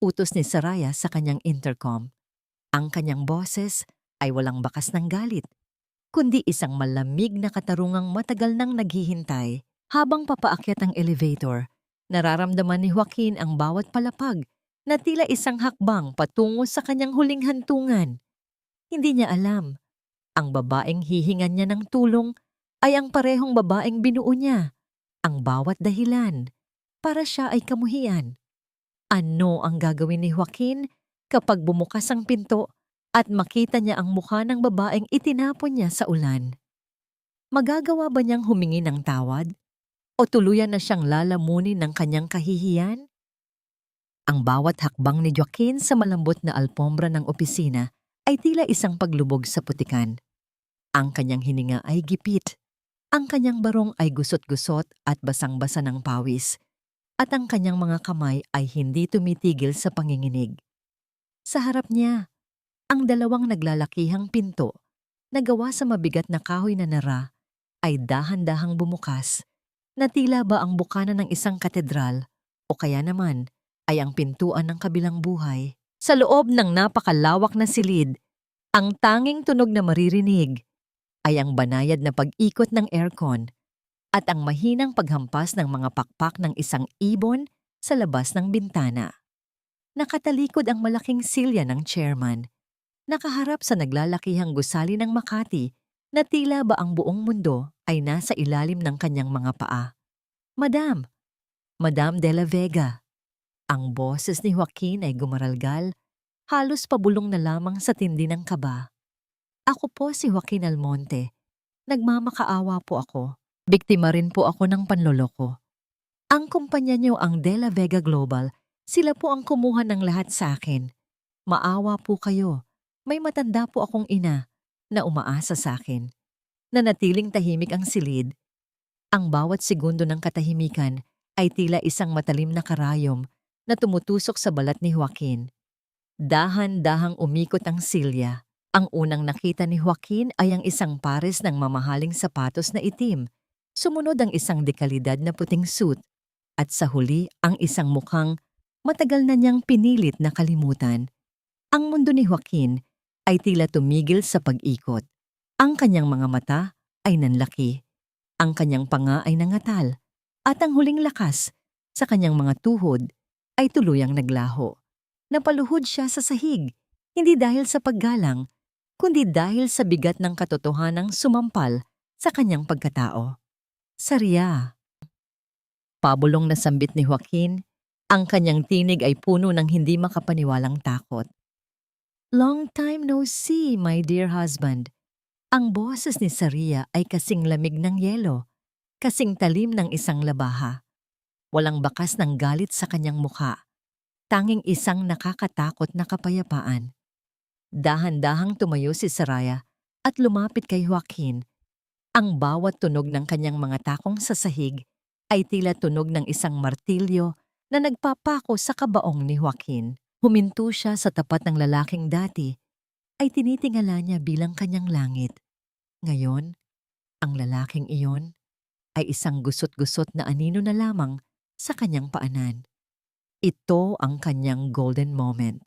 A: utos ni Saraya sa kanyang intercom. Ang kanyang boses ay walang bakas ng galit, kundi isang malamig na katarungang matagal nang naghihintay. Habang papaakyat ang elevator, nararamdaman ni Joaquin ang bawat palapag na tila isang hakbang patungo sa kanyang huling hantungan. Hindi niya alam, ang babaeng hihingan niya ng tulong ay ang parehong babaeng binuo niya. Ang bawat dahilan para siya ay kamuhian. Ano ang gagawin ni Joaquin kapag bumukas ang pinto at makita niya ang mukha ng babaeng itinapon niya sa ulan? Magagawa ba niyang humingi ng tawad? O tuluyan na siyang lalamunin ng kanyang kahihiyan? Ang bawat hakbang ni Joaquin sa malambot na alpombra ng opisina ay tila isang paglubog sa putikan. Ang kanyang hininga ay gipit. Ang kanyang barong ay gusot-gusot at basang-basa ng pawis. At ang kanyang mga kamay ay hindi tumitigil sa panginginig. Sa harap niya, ang dalawang naglalakihang pinto na gawa sa mabigat na kahoy na nara ay dahan-dahang bumukas, na tila ba ang bukana ng isang katedral o kaya naman ay ang pintuan ng kabilang buhay. Sa loob ng napakalawak na silid, ang tanging tunog na maririnig ay ang banayad na pag-ikot ng aircon at ang mahinang paghampas ng mga pakpak ng isang ibon sa labas ng bintana. Nakatalikod ang malaking silya ng chairman, nakaharap sa naglalakihang gusali ng Makati na tila ba ang buong mundo ay nasa ilalim ng kanyang mga paa. Madam De La Vega. Ang boses ni Joaquin ay gumaralgal, halos pabulong na lamang sa tindi ng kaba. Ako po si Joaquin Almonte. Nagmamakaawa po ako. Biktima rin po ako ng panloloko. Ang kumpanya niyo ang De La Vega Global, sila po ang kumuha ng lahat sa akin. Maawa po kayo. May matanda po akong ina na umaasa sa akin. Nanatiling tahimik ang silid. Ang bawat segundo ng katahimikan ay tila isang matalim na karayom na tumutusok sa balat ni Joaquin. Dahan-dahang umikot ang silya. Ang unang nakita ni Joaquin ay ang isang pares ng mamahaling sapatos na itim. Sumunod ang isang dekalidad na puting suit. At sa huli ang isang mukhang matagal na niyang pinilit na kalimutan. Ang mundo ni Joaquin ay tila tumigil sa pag-ikot. Ang kanyang mga mata ay nanlaki. Ang kanyang panga ay nangatal. At ang huling lakas sa kanyang mga tuhod ay tuluyang naglaho. Napaluhod siya sa sahig, hindi dahil sa paggalang, kundi dahil sa bigat ng katotohanang sumampal sa kanyang pagkatao. Sarya. Pabulong na sambit ni Joaquin, ang kanyang tinig ay puno ng hindi makapaniwalang takot. Long time no see, my dear husband. Ang boses ni Sarya ay kasing lamig ng yelo, kasing talim ng isang labaha. Walang bakas ng galit sa kanyang mukha. Tanging isang nakakatakot na kapayapaan. Dahan-dahang tumayo si Saraya at lumapit kay Joaquin. Ang bawat tunog ng kanyang mga takong sa sahig ay tila tunog ng isang martilyo na nagpapako sa kabaong ni Joaquin. Huminto siya sa tapat ng lalaking dati ay tinitingala niya bilang kanyang langit. Ngayon, ang lalaking iyon ay isang gusot-gusot na anino na lamang sa kanyang paanan. Ito ang kanyang golden moment.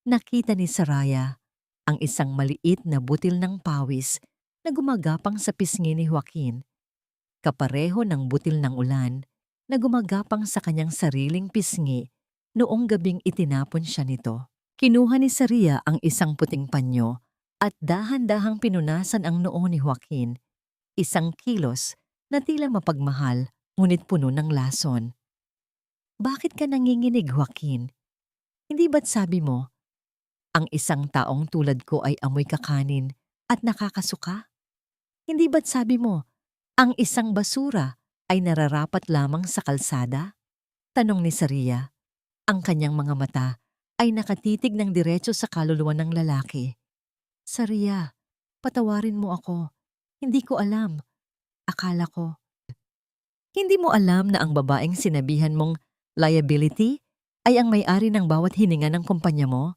A: Nakita ni Saraya ang isang maliit na butil ng pawis na gumagapang sa pisngi ni Joaquin, kapareho ng butil ng ulan na gumagapang sa kanyang sariling pisngi noong gabing itinapon siya nito. Kinuha ni Saraya ang isang puting panyo at dahan-dahang pinunasan ang noo ni Joaquin, isang kilos na tila mapagmahal ngunit puno ng lason. Bakit ka nanginginig, Joaquin? Hindi ba't sabi mo, ang isang taong tulad ko ay amoy kakanin at nakakasuka? Hindi ba't sabi mo, ang isang basura ay nararapat lamang sa kalsada? Tanong ni Saraya. Ang kanyang mga mata ay nakatitig ng diretso sa kaluluwa ng lalaki. Saraya, patawarin mo ako. Hindi ko alam. Akala ko. Hindi mo alam na ang babaeng sinabihan mong liability ay ang may-ari ng bawat hininga ng kumpanya mo?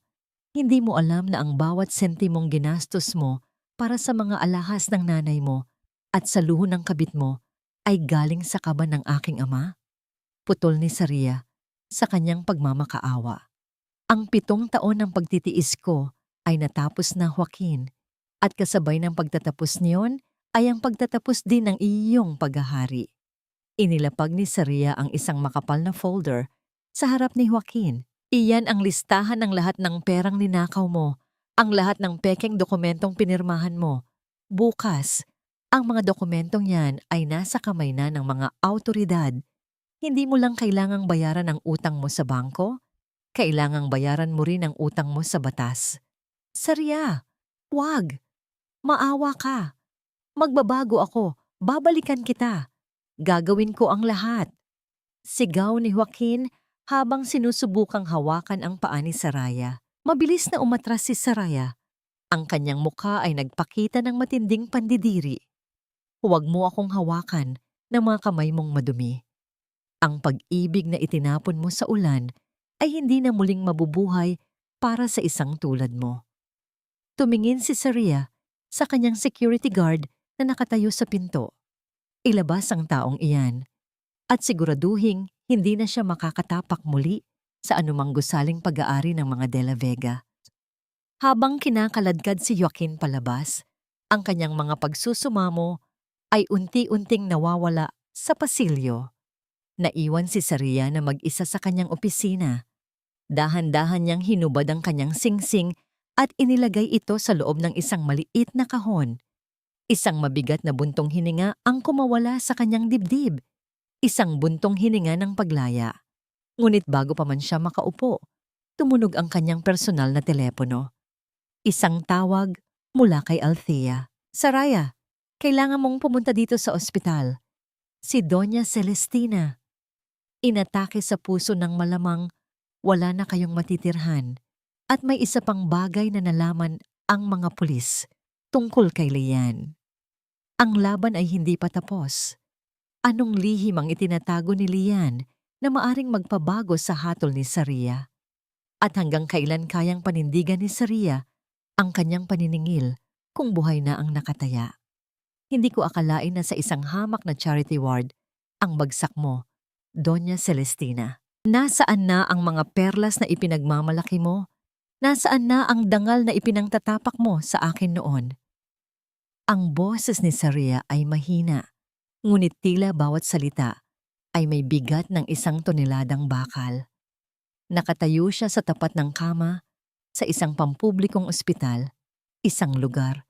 A: Hindi mo alam na ang bawat sentimong ginastos mo para sa mga alahas ng nanay mo at sa luho ng kabit mo ay galing sa kaban ng aking ama? Putol ni Saraya sa kanyang pagmamakaawa. Ang 7 taon ng pagtitiis ko ay natapos na, Joaquin, at kasabay ng pagtatapos niyon ay ang pagtatapos din ng iyong paghahari. Inilapag ni Saraya ang isang makapal na folder sa harap ni Joaquin. Iyan ang listahan ng lahat ng perang ninakaw mo, ang lahat ng pekeng dokumentong pinirmahan mo. Bukas, ang mga dokumentong yan ay nasa kamay na ng mga awtoridad. Hindi mo lang kailangang bayaran ang utang mo sa bangko, kailangang bayaran mo rin ang utang mo sa batas. Saraya, wag. Maawa ka. Magbabago ako. Babalikan kita. Gagawin ko ang lahat. Sigaw ni Joaquin habang sinusubukang hawakan ang paa ni Saraya. Mabilis na umatras si Saraya. Ang kanyang mukha ay nagpakita ng matinding pandidiri. Huwag mo akong hawakan ng mga kamay mong madumi. Ang pag-ibig na itinapon mo sa ulan ay hindi na muling mabubuhay para sa isang tulad mo. Tumingin si Saraya sa kanyang security guard na nakatayo sa pinto. Ilabas ang taong iyan at siguraduhing hindi na siya makakatapak muli sa anumang gusaling pag-aari ng mga De La Vega. Habang kinakaladkad si Joaquin palabas, ang kanyang mga pagsusumamo ay unti-unting nawawala sa pasilyo. Naiwan si Saraya na mag-isa sa kanyang opisina. Dahan-dahan niyang hinubad ang kanyang singsing at inilagay ito sa loob ng isang maliit na kahon. Isang mabigat na buntong hininga ang kumawala sa kanyang dibdib. Isang buntong hininga ng paglaya. Ngunit bago pa man siya makaupo, tumunog ang kanyang personal na telepono. Isang tawag mula kay Althea. Saraya, kailangan mong pumunta dito sa ospital. Si Doña Celestina. Inatake sa puso ng malamang wala na kayong matitirhan at may isa pang bagay na nalaman ang mga pulis tungkol kay Lian. Ang laban ay hindi pa tapos. Anong lihim ang itinatago ni Lian na maaring magpabago sa hatol ni Saraya? At hanggang kailan kayang panindigan ni Saraya ang kanyang paniningil kung buhay na ang nakataya? Hindi ko akalain na sa isang hamak na charity ward ang bagsak mo, Doña Celestina. Nasaan na ang mga perlas na ipinagmamalaki mo? Nasaan na ang dangal na ipinangtatapak mo sa akin noon? Ang boses ni Saraya ay mahina, ngunit tila bawat salita ay may bigat ng 1 toneladang bakal. Nakatayo siya sa tapat ng kama sa isang pampublikong ospital, isang lugar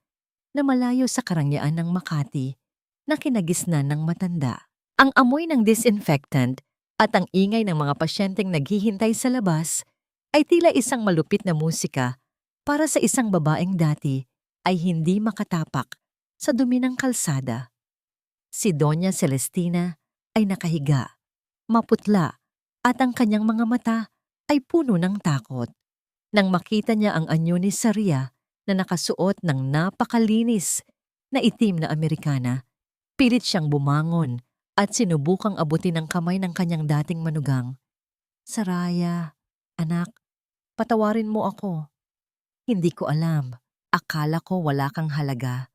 A: na malayo sa karangyaan ng Makati na kinagisnan ng matanda. Ang amoy ng disinfectant at ang ingay ng mga pasyenteng naghihintay sa labas ay tila isang malupit na musika para sa isang babaeng dati ay hindi makatapak sa dumi ng kalsada. Si Doña Celestina ay nakahiga, maputla, at ang kanyang mga mata ay puno ng takot. Nang makita niya ang anyo ni Saria na nakasuot ng napakalinis na itim na Amerikana, pilit siyang bumangon at sinubukang abutin ang kamay ng kanyang dating manugang. Saraya, anak, patawarin mo ako. Hindi ko alam. Akala ko wala kang halaga.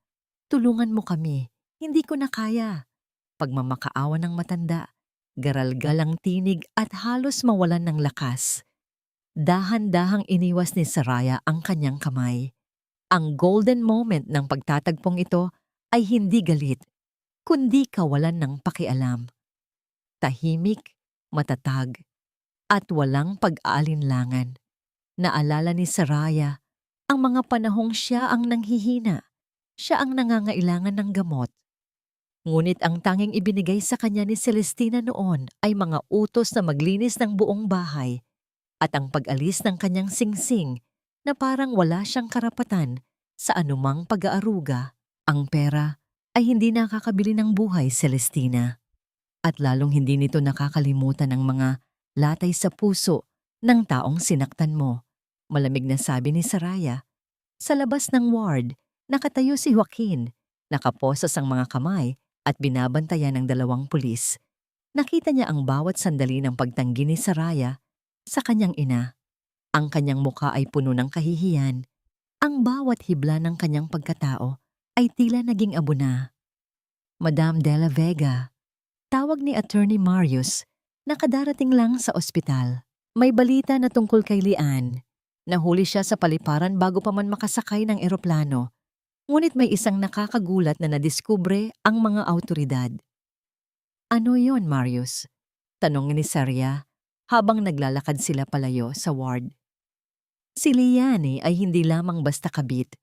A: Tulungan mo kami. Hindi ko na kaya. Pagmamakaawa ng matanda, garalgalang tinig at halos mawalan ng lakas. Dahan-dahang iniwas ni Saraya ang kanyang kamay. Ang golden moment ng pagtatagpong ito ay hindi galit, kundi kawalan ng pakialam. Tahimik, matatag, at walang pag-aalinlangan. Naalala ni Saraya ang mga panahong siya ang nanghihina, siya ang nangangailangan ng gamot. Ngunit ang tanging ibinigay sa kanya ni Celestina noon ay mga utos na maglinis ng buong bahay at ang pag-alis ng kanyang singsing na parang wala siyang karapatan sa anumang pag-aaruga. Ang pera ay hindi nakakabili ng buhay, Celestina. At lalong hindi nito nakakalimutan ang mga latay sa puso ng taong sinaktan mo. Malamig na sabi ni Saraya. Sa labas ng ward, nakatayo si Joaquin, nakaposas ang mga kamay at binabantayan ng 2 pulis. Nakita niya ang bawat sandali ng pagtanggi ni Saraya sa kanyang ina. Ang kanyang muka ay puno ng kahihiyan. Ang bawat hibla ng kanyang pagkatao ay tila naging abo na. Madam De La Vega, tawag ni Attorney Marius, nakadarating lang sa ospital. May balita na tungkol kay Lian. Nahuli siya sa paliparan bago pa man makasakay ng eroplano. Ngunit may isang nakakagulat na nadiskubre ang mga awtoridad. Ano yon, Marius? Tanong ni Saria habang naglalakad sila palayo sa ward. Si Liane ay hindi lamang basta kabit.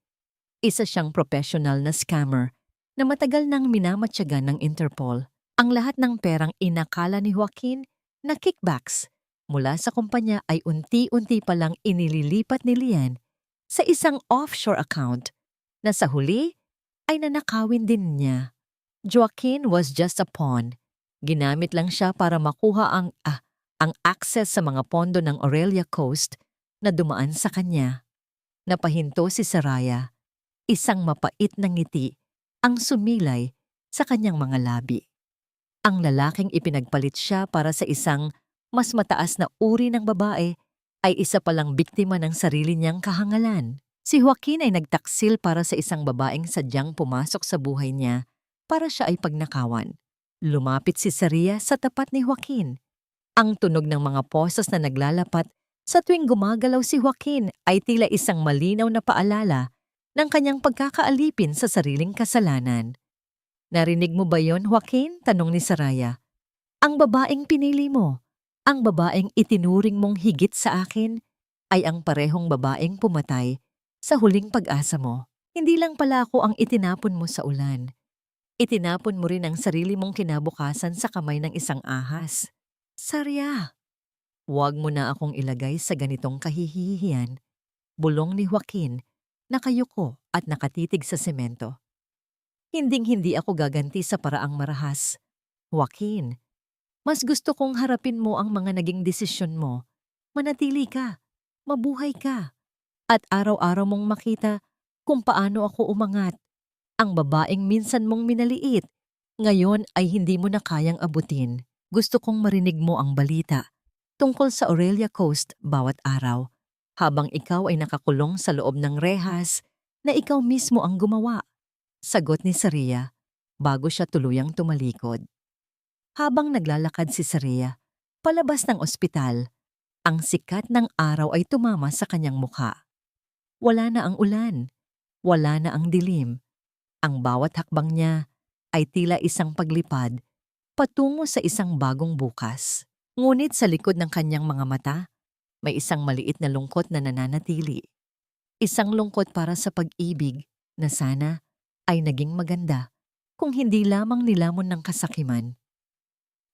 A: Isa siyang professional na scammer na matagal nang minamatyagan ng Interpol. Ang lahat ng perang inakala ni Joaquin na kickbacks mula sa kumpanya ay unti-unti palang inililipat ni Lian sa isang offshore account na sa huli ay nanakawin din niya. Joaquin was just a pawn. Ginamit lang siya para makuha ang access sa mga pondo ng Aurelia Coast na dumaan sa kanya. Napahinto si Saraya, isang mapait na ngiti ang sumilay sa kanyang mga labi. Ang lalaking ipinagpalit siya para sa isang mas mataas na uri ng babae ay isa palang biktima ng sarili niyang kahangalan. Si Joaquin ay nagtaksil para sa isang babaeng sadyang pumasok sa buhay niya para siya ay pagnakawan. Lumapit si Saria sa tapat ni Joaquin. Ang tunog ng mga posas na naglalapat sa tuwing gumagalaw si Joaquin ay tila isang malinaw na paalala ng kanyang pagkakaalipin sa sariling kasalanan. Narinig mo ba yon, Joaquin? Tanong ni Saraya. Ang babaeng pinili mo, ang babaeng itinuring mong higit sa akin, ay ang parehong babaeng pumatay sa huling pag-asa mo. Hindi lang pala ako ang itinapon mo sa ulan. Itinapon mo rin ang sarili mong kinabukasan sa kamay ng isang ahas. Sarya, huwag mo na akong ilagay sa ganitong kahihihiyan. Bulong ni Joaquin, nakayuko at nakatitig sa semento. Hinding-hindi ako gaganti sa paraang marahas. Joaquin, mas gusto kong harapin mo ang mga naging desisyon mo. Manatili ka, mabuhay ka, at araw-araw mong makita kung paano ako umangat. Ang babaeng minsan mong minaliit, ngayon ay hindi mo na kayang abutin. Gusto kong marinig mo ang balita tungkol sa Aurelia Coast bawat araw, habang ikaw ay nakakulong sa loob ng rehas na ikaw mismo ang gumawa. Sagot ni Saria bago siya tuluyang tumalikod. Habang naglalakad si Saria palabas ng ospital, ang sikat ng araw ay tumama sa kanyang mukha. Wala na ang ulan, wala na ang dilim. Ang bawat hakbang niya ay tila isang paglipad patungo sa isang bagong bukas. Ngunit sa likod ng kanyang mga mata, may isang maliit na lungkot na nananatili. Isang lungkot para sa pag-ibig na sana ay naging maganda kung hindi lamang nilamon ng kasakiman.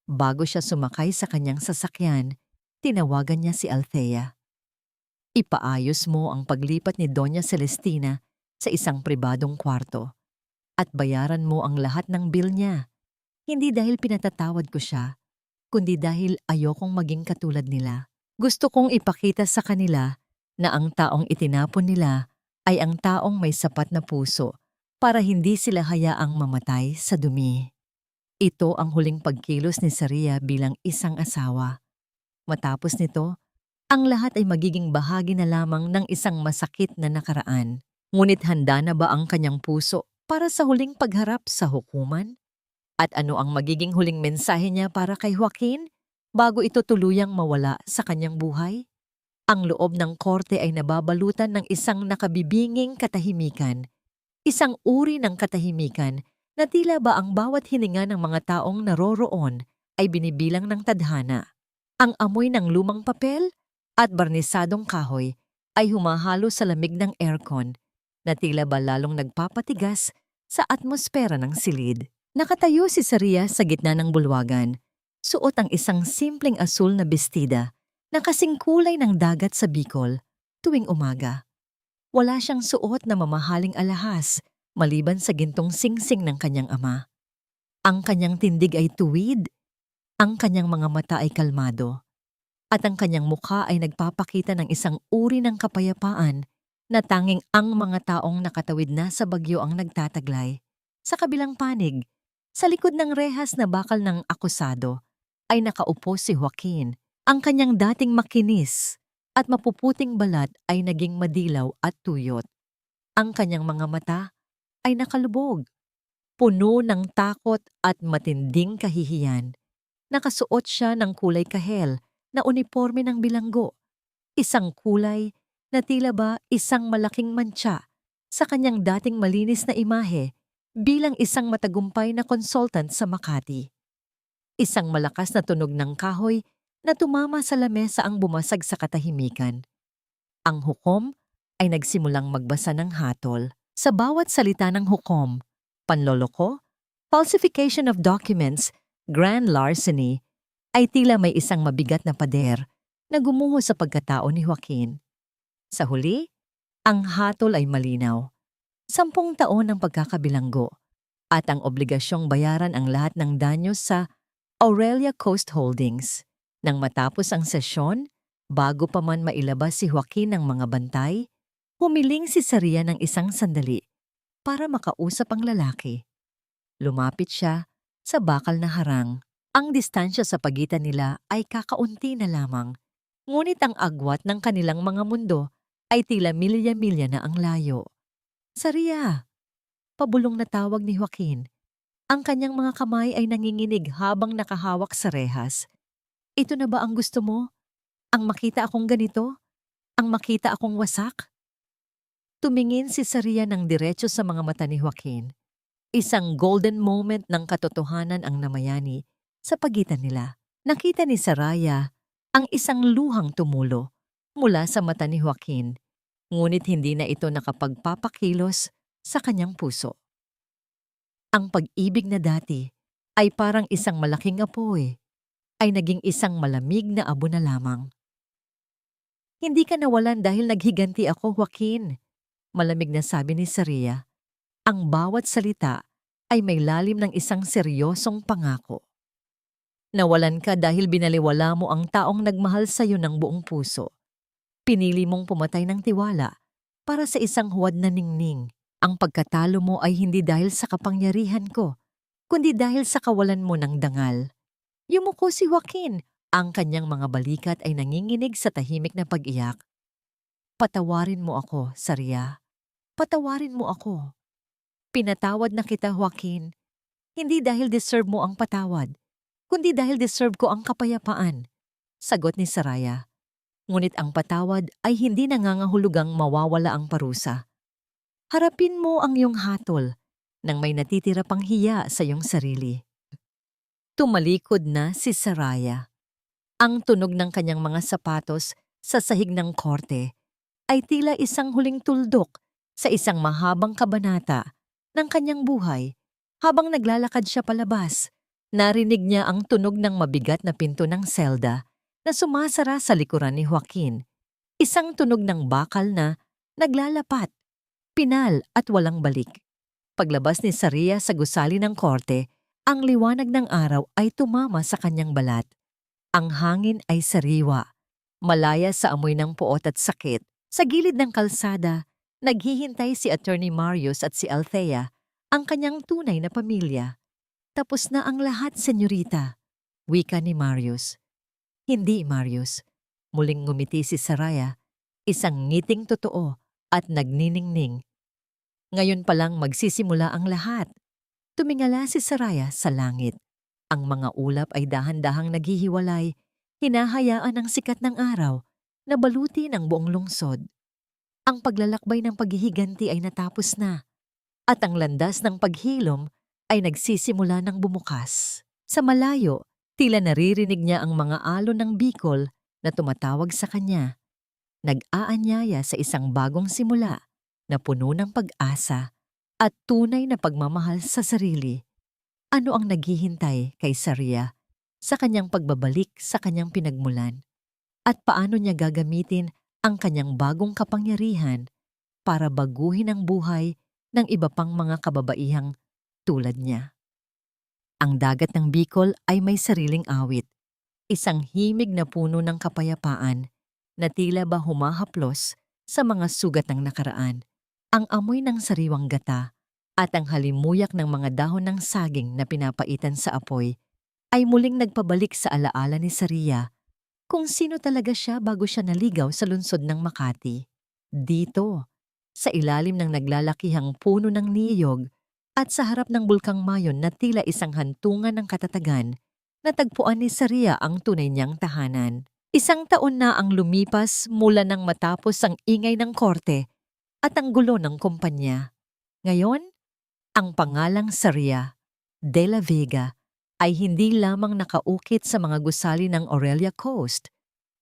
A: Bago siya sumakay sa kanyang sasakyan, tinawagan niya si Althea. Ipaayos mo ang paglipat ni Doña Celestina sa isang pribadong kwarto at bayaran mo ang lahat ng bill niya. Hindi dahil pinatatawad ko siya, kundi dahil ayokong maging katulad nila. Gusto kong ipakita sa kanila na ang taong itinapon nila ay ang taong may sapat na puso para hindi sila hayaang mamatay sa dumi. Ito ang huling pagkilos ni Saria bilang isang asawa. Matapos nito, ang lahat ay magiging bahagi na lamang ng isang masakit na nakaraan. Ngunit handa na ba ang kanyang puso para sa huling pagharap sa hukuman? At ano ang magiging huling mensahe niya para kay Joaquin bago ito tuluyang mawala sa kanyang buhay? Ang loob ng korte ay nababalutan ng isang nakabibinging katahimikan. Isang uri ng katahimikan na tila ba ang bawat hininga ng mga taong naroroon ay binibilang ng tadhana. Ang amoy ng lumang papel at barnisadong kahoy ay humahalo sa lamig ng aircon na tila ba lalong nagpapatigas sa atmosfera ng silid. Nakatayo si Saria sa gitna ng bulwagan. Suot ang isang simpleng asul na bestida na kasing kulay ng dagat sa Bicol tuwing umaga. Wala siyang suot na mamahaling alahas maliban sa gintong singsing ng kanyang ama. Ang kanyang tindig ay tuwid, ang kanyang mga mata ay kalmado, at ang kanyang mukha ay nagpapakita ng isang uri ng kapayapaan na tanging ang mga taong nakatawid na sa bagyo ang nagtataglay. Sa kabilang panig, sa likod ng rehas na bakal ng akusado, ay nakaupo si Joaquin. Ang kanyang dating makinis at mapuputing balat ay naging madilaw at tuyot. Ang kanyang mga mata ay nakalubog, puno ng takot at matinding kahihiyan. Nakasuot siya ng kulay kahel na uniporme ng bilanggo, isang kulay na tila ba isang malaking mantsa sa kanyang dating malinis na imahe bilang isang matagumpay na consultant sa Makati. Isang malakas na tunog ng kahoy na tumama sa lamesa ang bumasag sa katahimikan. Ang hukom ay nagsimulang magbasa ng hatol. Sa bawat salita ng hukom, panloloko, falsification of documents, grand larceny, ay tila may isang mabigat na pader na gumuho sa pagkatao ni Joaquin. Sa huli, ang hatol ay malinaw. 10 taon ng pagkakabilanggo at ang obligasyong bayaran ang lahat ng danyos sa Aurelia Coast Holdings. Nang matapos ang sesyon, bago pa man mailabas si Joaquin ng mga bantay, humiling si Saria ng isang sandali para makausap ang lalaki. Lumapit siya sa bakal na harang. Ang distansya sa pagitan nila ay kakaunti na lamang, ngunit ang agwat ng kanilang mga mundo ay tila milya-milya na ang layo. Saria, pabulong na tawag ni Joaquin. Ang kanyang mga kamay ay nanginginig habang nakahawak sa rehas. Ito na ba ang gusto mo? Ang makita akong ganito? Ang makita akong wasak? Tumingin si Saria ng diretso sa mga mata ni Joaquin. Isang golden moment ng katotohanan ang namayani sa pagitan nila. Nakita ni Saraya ang isang luhang tumulo mula sa mata ni Joaquin, ngunit hindi na ito nakapagpapakilos sa kanyang puso. Ang pag-ibig na dati ay parang isang malaking apoy, ay naging isang malamig na abo na lamang. Hindi ka nawalan dahil naghiganti ako, Joaquin, malamig na sabi ni Saria. Ang bawat salita ay may lalim ng isang seryosong pangako. Nawalan ka dahil binaliwala mo ang taong nagmahal sa iyo ng buong puso. Pinili mong pumatay ng tiwala para sa isang huwad na ningning. Ang pagkatalo mo ay hindi dahil sa kapangyarihan ko, kundi dahil sa kawalan mo ng dangal. Yumuko si Joaquin. Ang kanyang mga balikat ay nanginginig sa tahimik na pag-iyak. Patawarin mo ako, Saria. Patawarin mo ako. Pinatawad na kita, Joaquin. Hindi dahil deserve mo ang patawad, kundi dahil deserve ko ang kapayapaan. Sagot ni Saraya. Ngunit ang patawad ay hindi nangangahulugang mawawala ang parusa. Harapin mo ang iyong hatol nang may natitira pang hiya sa iyong sarili. Tumalikod na si Saraya. Ang tunog ng kanyang mga sapatos sa sahig ng korte ay tila isang huling tuldok sa isang mahabang kabanata ng kanyang buhay. Habang naglalakad siya palabas, narinig niya ang tunog ng mabigat na pinto ng selda na sumasara sa likuran ni Joaquin. Isang tunog ng bakal na naglalapat, pinal at walang balik. Paglabas ni Saria sa gusali ng korte, ang liwanag ng araw ay tumama sa kanyang balat. Ang hangin ay sariwa, malaya sa amoy ng puot at sakit. Sa gilid ng kalsada, naghihintay si Attorney Marius at si Althea, ang kanyang tunay na pamilya. Tapos na ang lahat, senyorita, wika ni Marius. Hindi, Marius. Muling ngumiti si Saraya, isang ngiting totoo at nagniningning. Ngayon pa lang magsisimula ang lahat. Tumingala si Saraya sa langit. Ang mga ulap ay dahan-dahang naghihiwalay, hinahayaan ng sikat ng araw na baluti ng buong lungsod. Ang paglalakbay ng paghihiganti ay natapos na, at ang landas ng paghilom ay nagsisimula ng bumukas. Sa malayo, tila naririnig niya ang mga alon ng Bicol na tumatawag sa kanya. Nag-aanyaya sa isang bagong simula na puno ng pag-asa at tunay na pagmamahal sa sarili. Ano ang naghihintay kay Saria sa kanyang pagbabalik sa kanyang pinagmulan? At paano niya gagamitin ang kanyang bagong kapangyarihan para baguhin ang buhay ng iba pang mga kababaihang tulad niya? Ang dagat ng Bicol ay may sariling awit, isang himig na puno ng kapayapaan na tila ba humahaplos sa mga sugat ng nakaraan. Ang amoy ng sariwang gata at ang halimuyak ng mga dahon ng saging na pinapaitan sa apoy ay muling nagpabalik sa alaala ni Saria kung sino talaga siya bago siya naligaw sa lungsod ng Makati. Dito, sa ilalim ng naglalakihang puno ng niyog at sa harap ng Bulkang Mayon na tila isang hantungan ng katatagan, natagpuan ni Saria ang tunay niyang tahanan. Isang taon na ang lumipas mula nang matapos ang ingay ng korte at ang gulo ng kumpanya. Ngayon, ang pangalang Saria de la Vega ay hindi lamang nakaukit sa mga gusali ng Aurelia Coast,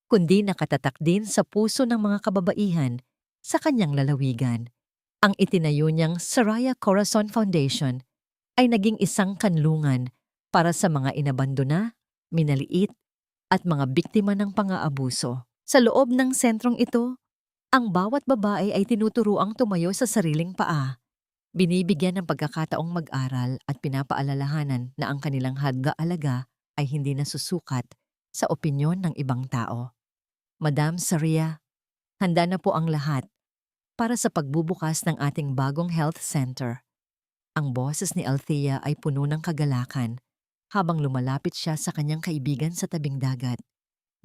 A: kundi nakatatak din sa puso ng mga kababaihan sa kanyang lalawigan. Ang itinayo niyang Saraya Corazon Foundation ay naging isang kanlungan para sa mga inabandona, minaliit, at mga biktima ng pang-aabuso. Sa loob ng sentrong ito, ang bawat babae ay tinuturuang tumayo sa sariling paa. Binibigyan ng pagkakataong mag-aral at pinapaalalahanan na ang kanilang halaga ay hindi nasusukat sa opinyon ng ibang tao. Madam Saria, handa na po ang lahat para sa pagbubukas ng ating bagong health center. Ang boses ni Althea ay puno ng kagalakan habang lumalapit siya sa kanyang kaibigan sa tabing dagat.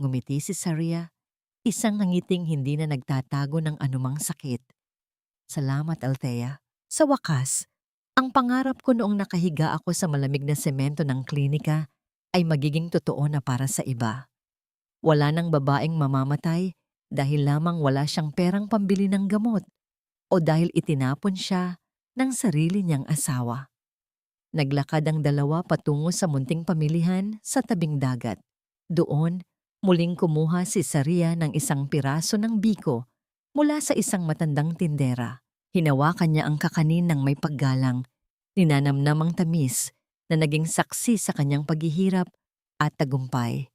A: Ngumiti si Saria, isang ngiting hindi na nagtatago ng anumang sakit. Salamat, Althea. Sa wakas, ang pangarap ko noong nakahiga ako sa malamig na semento ng klinika ay magiging totoo na para sa iba. Wala nang babaeng mamamatay dahil lamang wala siyang perang pambili ng gamot o dahil itinapon siya ng sarili niyang asawa. Naglakad ang dalawa patungo sa munting pamilihan sa tabing dagat. Doon, muling kumuha si Saria ng isang piraso ng biko mula sa isang matandang tindera. Hinawakan niya ang kakanin ng may paggalang, ninanamnam ang tamis na naging saksi sa kanyang paghihirap at tagumpay.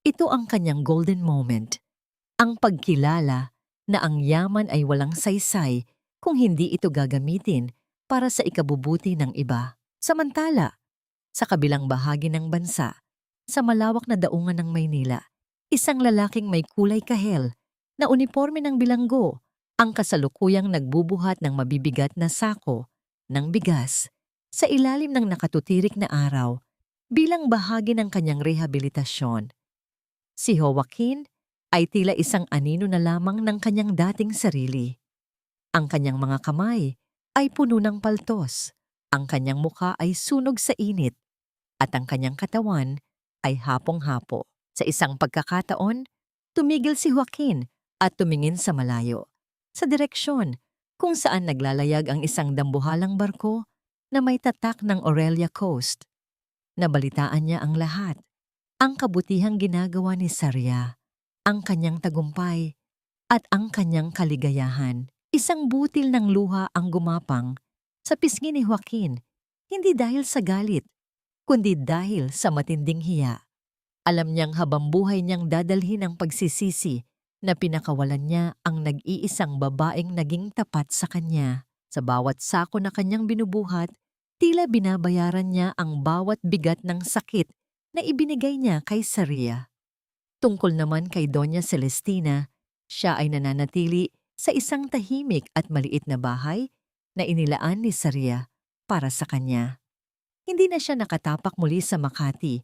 A: Ito ang kanyang golden moment, ang pagkilala na ang yaman ay walang saysay kung hindi ito gagamitin para sa ikabubuti ng iba. Samantala, sa kabilang bahagi ng bansa, sa malawak na daungan ng Maynila, isang lalaking may kulay kahel na uniporme ng bilanggo ang kasalukuyang nagbubuhat ng mabibigat na sako ng bigas sa ilalim ng nakatutirik na araw bilang bahagi ng kanyang rehabilitasyon. Si Joaquin ay tila isang anino na lamang ng kanyang dating sarili. Ang kanyang mga kamay ay puno ng paltos, ang kanyang mukha ay sunog sa init, at ang kanyang katawan ay hapong-hapo. Sa isang pagkakataon, tumigil si Joaquin at tumingin sa malayo, sa direksyon kung saan naglalayag ang isang dambuhalang barko na may tatak ng Aurelia Coast. Nabalitaan niya ang lahat, ang kabutihang ginagawa ni Saria, ang kanyang tagumpay, at ang kanyang kaligayahan. Isang butil ng luha ang gumapang sa pisngi ni Joaquin, hindi dahil sa galit, kundi dahil sa matinding hiya. Alam niyang habang buhay niyang dadalhin ang pagsisisi na pinakawalan niya ang nag-iisang babaeng naging tapat sa kanya. Sa bawat sako na kanyang binubuhat, tila binabayaran niya ang bawat bigat ng sakit na ibinigay niya kay Saria. Tungkol naman kay Doña Celestina, siya ay nananatili sa isang tahimik at maliit na bahay na inilaan ni Saria para sa kanya. Hindi na siya nakatapak muli sa Makati,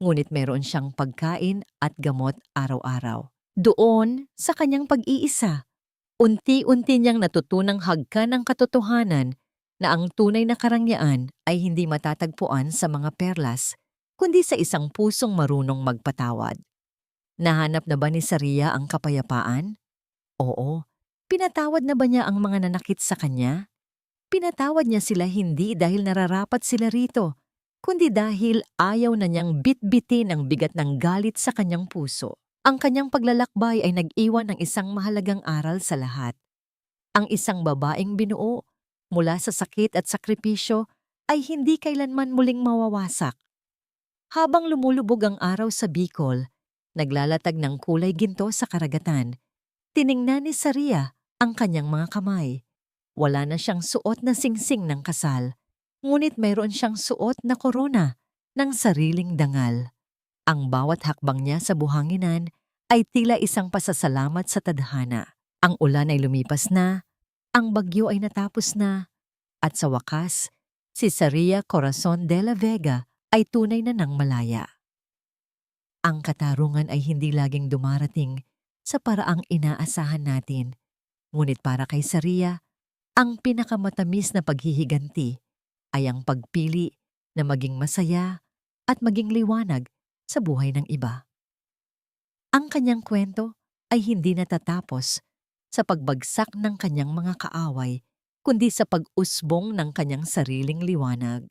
A: ngunit meron siyang pagkain at gamot araw-araw. Doon, sa kanyang pag-iisa, unti-unti niyang natutunang hagkan ang katotohanan na ang tunay na karangyaan ay hindi matatagpuan sa mga perlas, kundi sa isang pusong marunong magpatawad. Nahanap na ba ni Saria ang kapayapaan? Oo. Pinatawad na ba niya ang mga nanakit sa kanya? Pinatawad niya sila hindi dahil nararapat sila rito, kundi dahil ayaw na niyang bitbitin ang bigat ng galit sa kanyang puso. Ang kanyang paglalakbay ay nag-iwan ng isang mahalagang aral sa lahat. Ang isang babaeng binuo mula sa sakit at sakripisyo ay hindi kailanman muling mawawasak. Habang lumulubog ang araw sa Bicol, naglalatag ng kulay ginto sa karagatan, tiningnan ni Saria ang kanyang mga kamay. Wala na siyang suot na singsing ng kasal, ngunit mayroon siyang suot na korona ng sariling dangal. Ang bawat hakbang niya sa buhanginan ay tila isang pasasalamat sa tadhana. Ang ulan ay lumipas na, ang bagyo ay natapos na, at sa wakas, si Saria Corazon de la Vega ay tunay na nang malaya. Ang katarungan ay hindi laging dumarating sa paraang inaasahan natin, ngunit para kay Saria, ang pinakamatamis na paghihiganti ay ang pagpili na maging masaya at maging liwanag sa buhay ng iba. Ang kanyang kwento ay hindi natatapos sa pagbagsak ng kanyang mga kaaway, kundi sa pag-usbong ng kanyang sariling liwanag.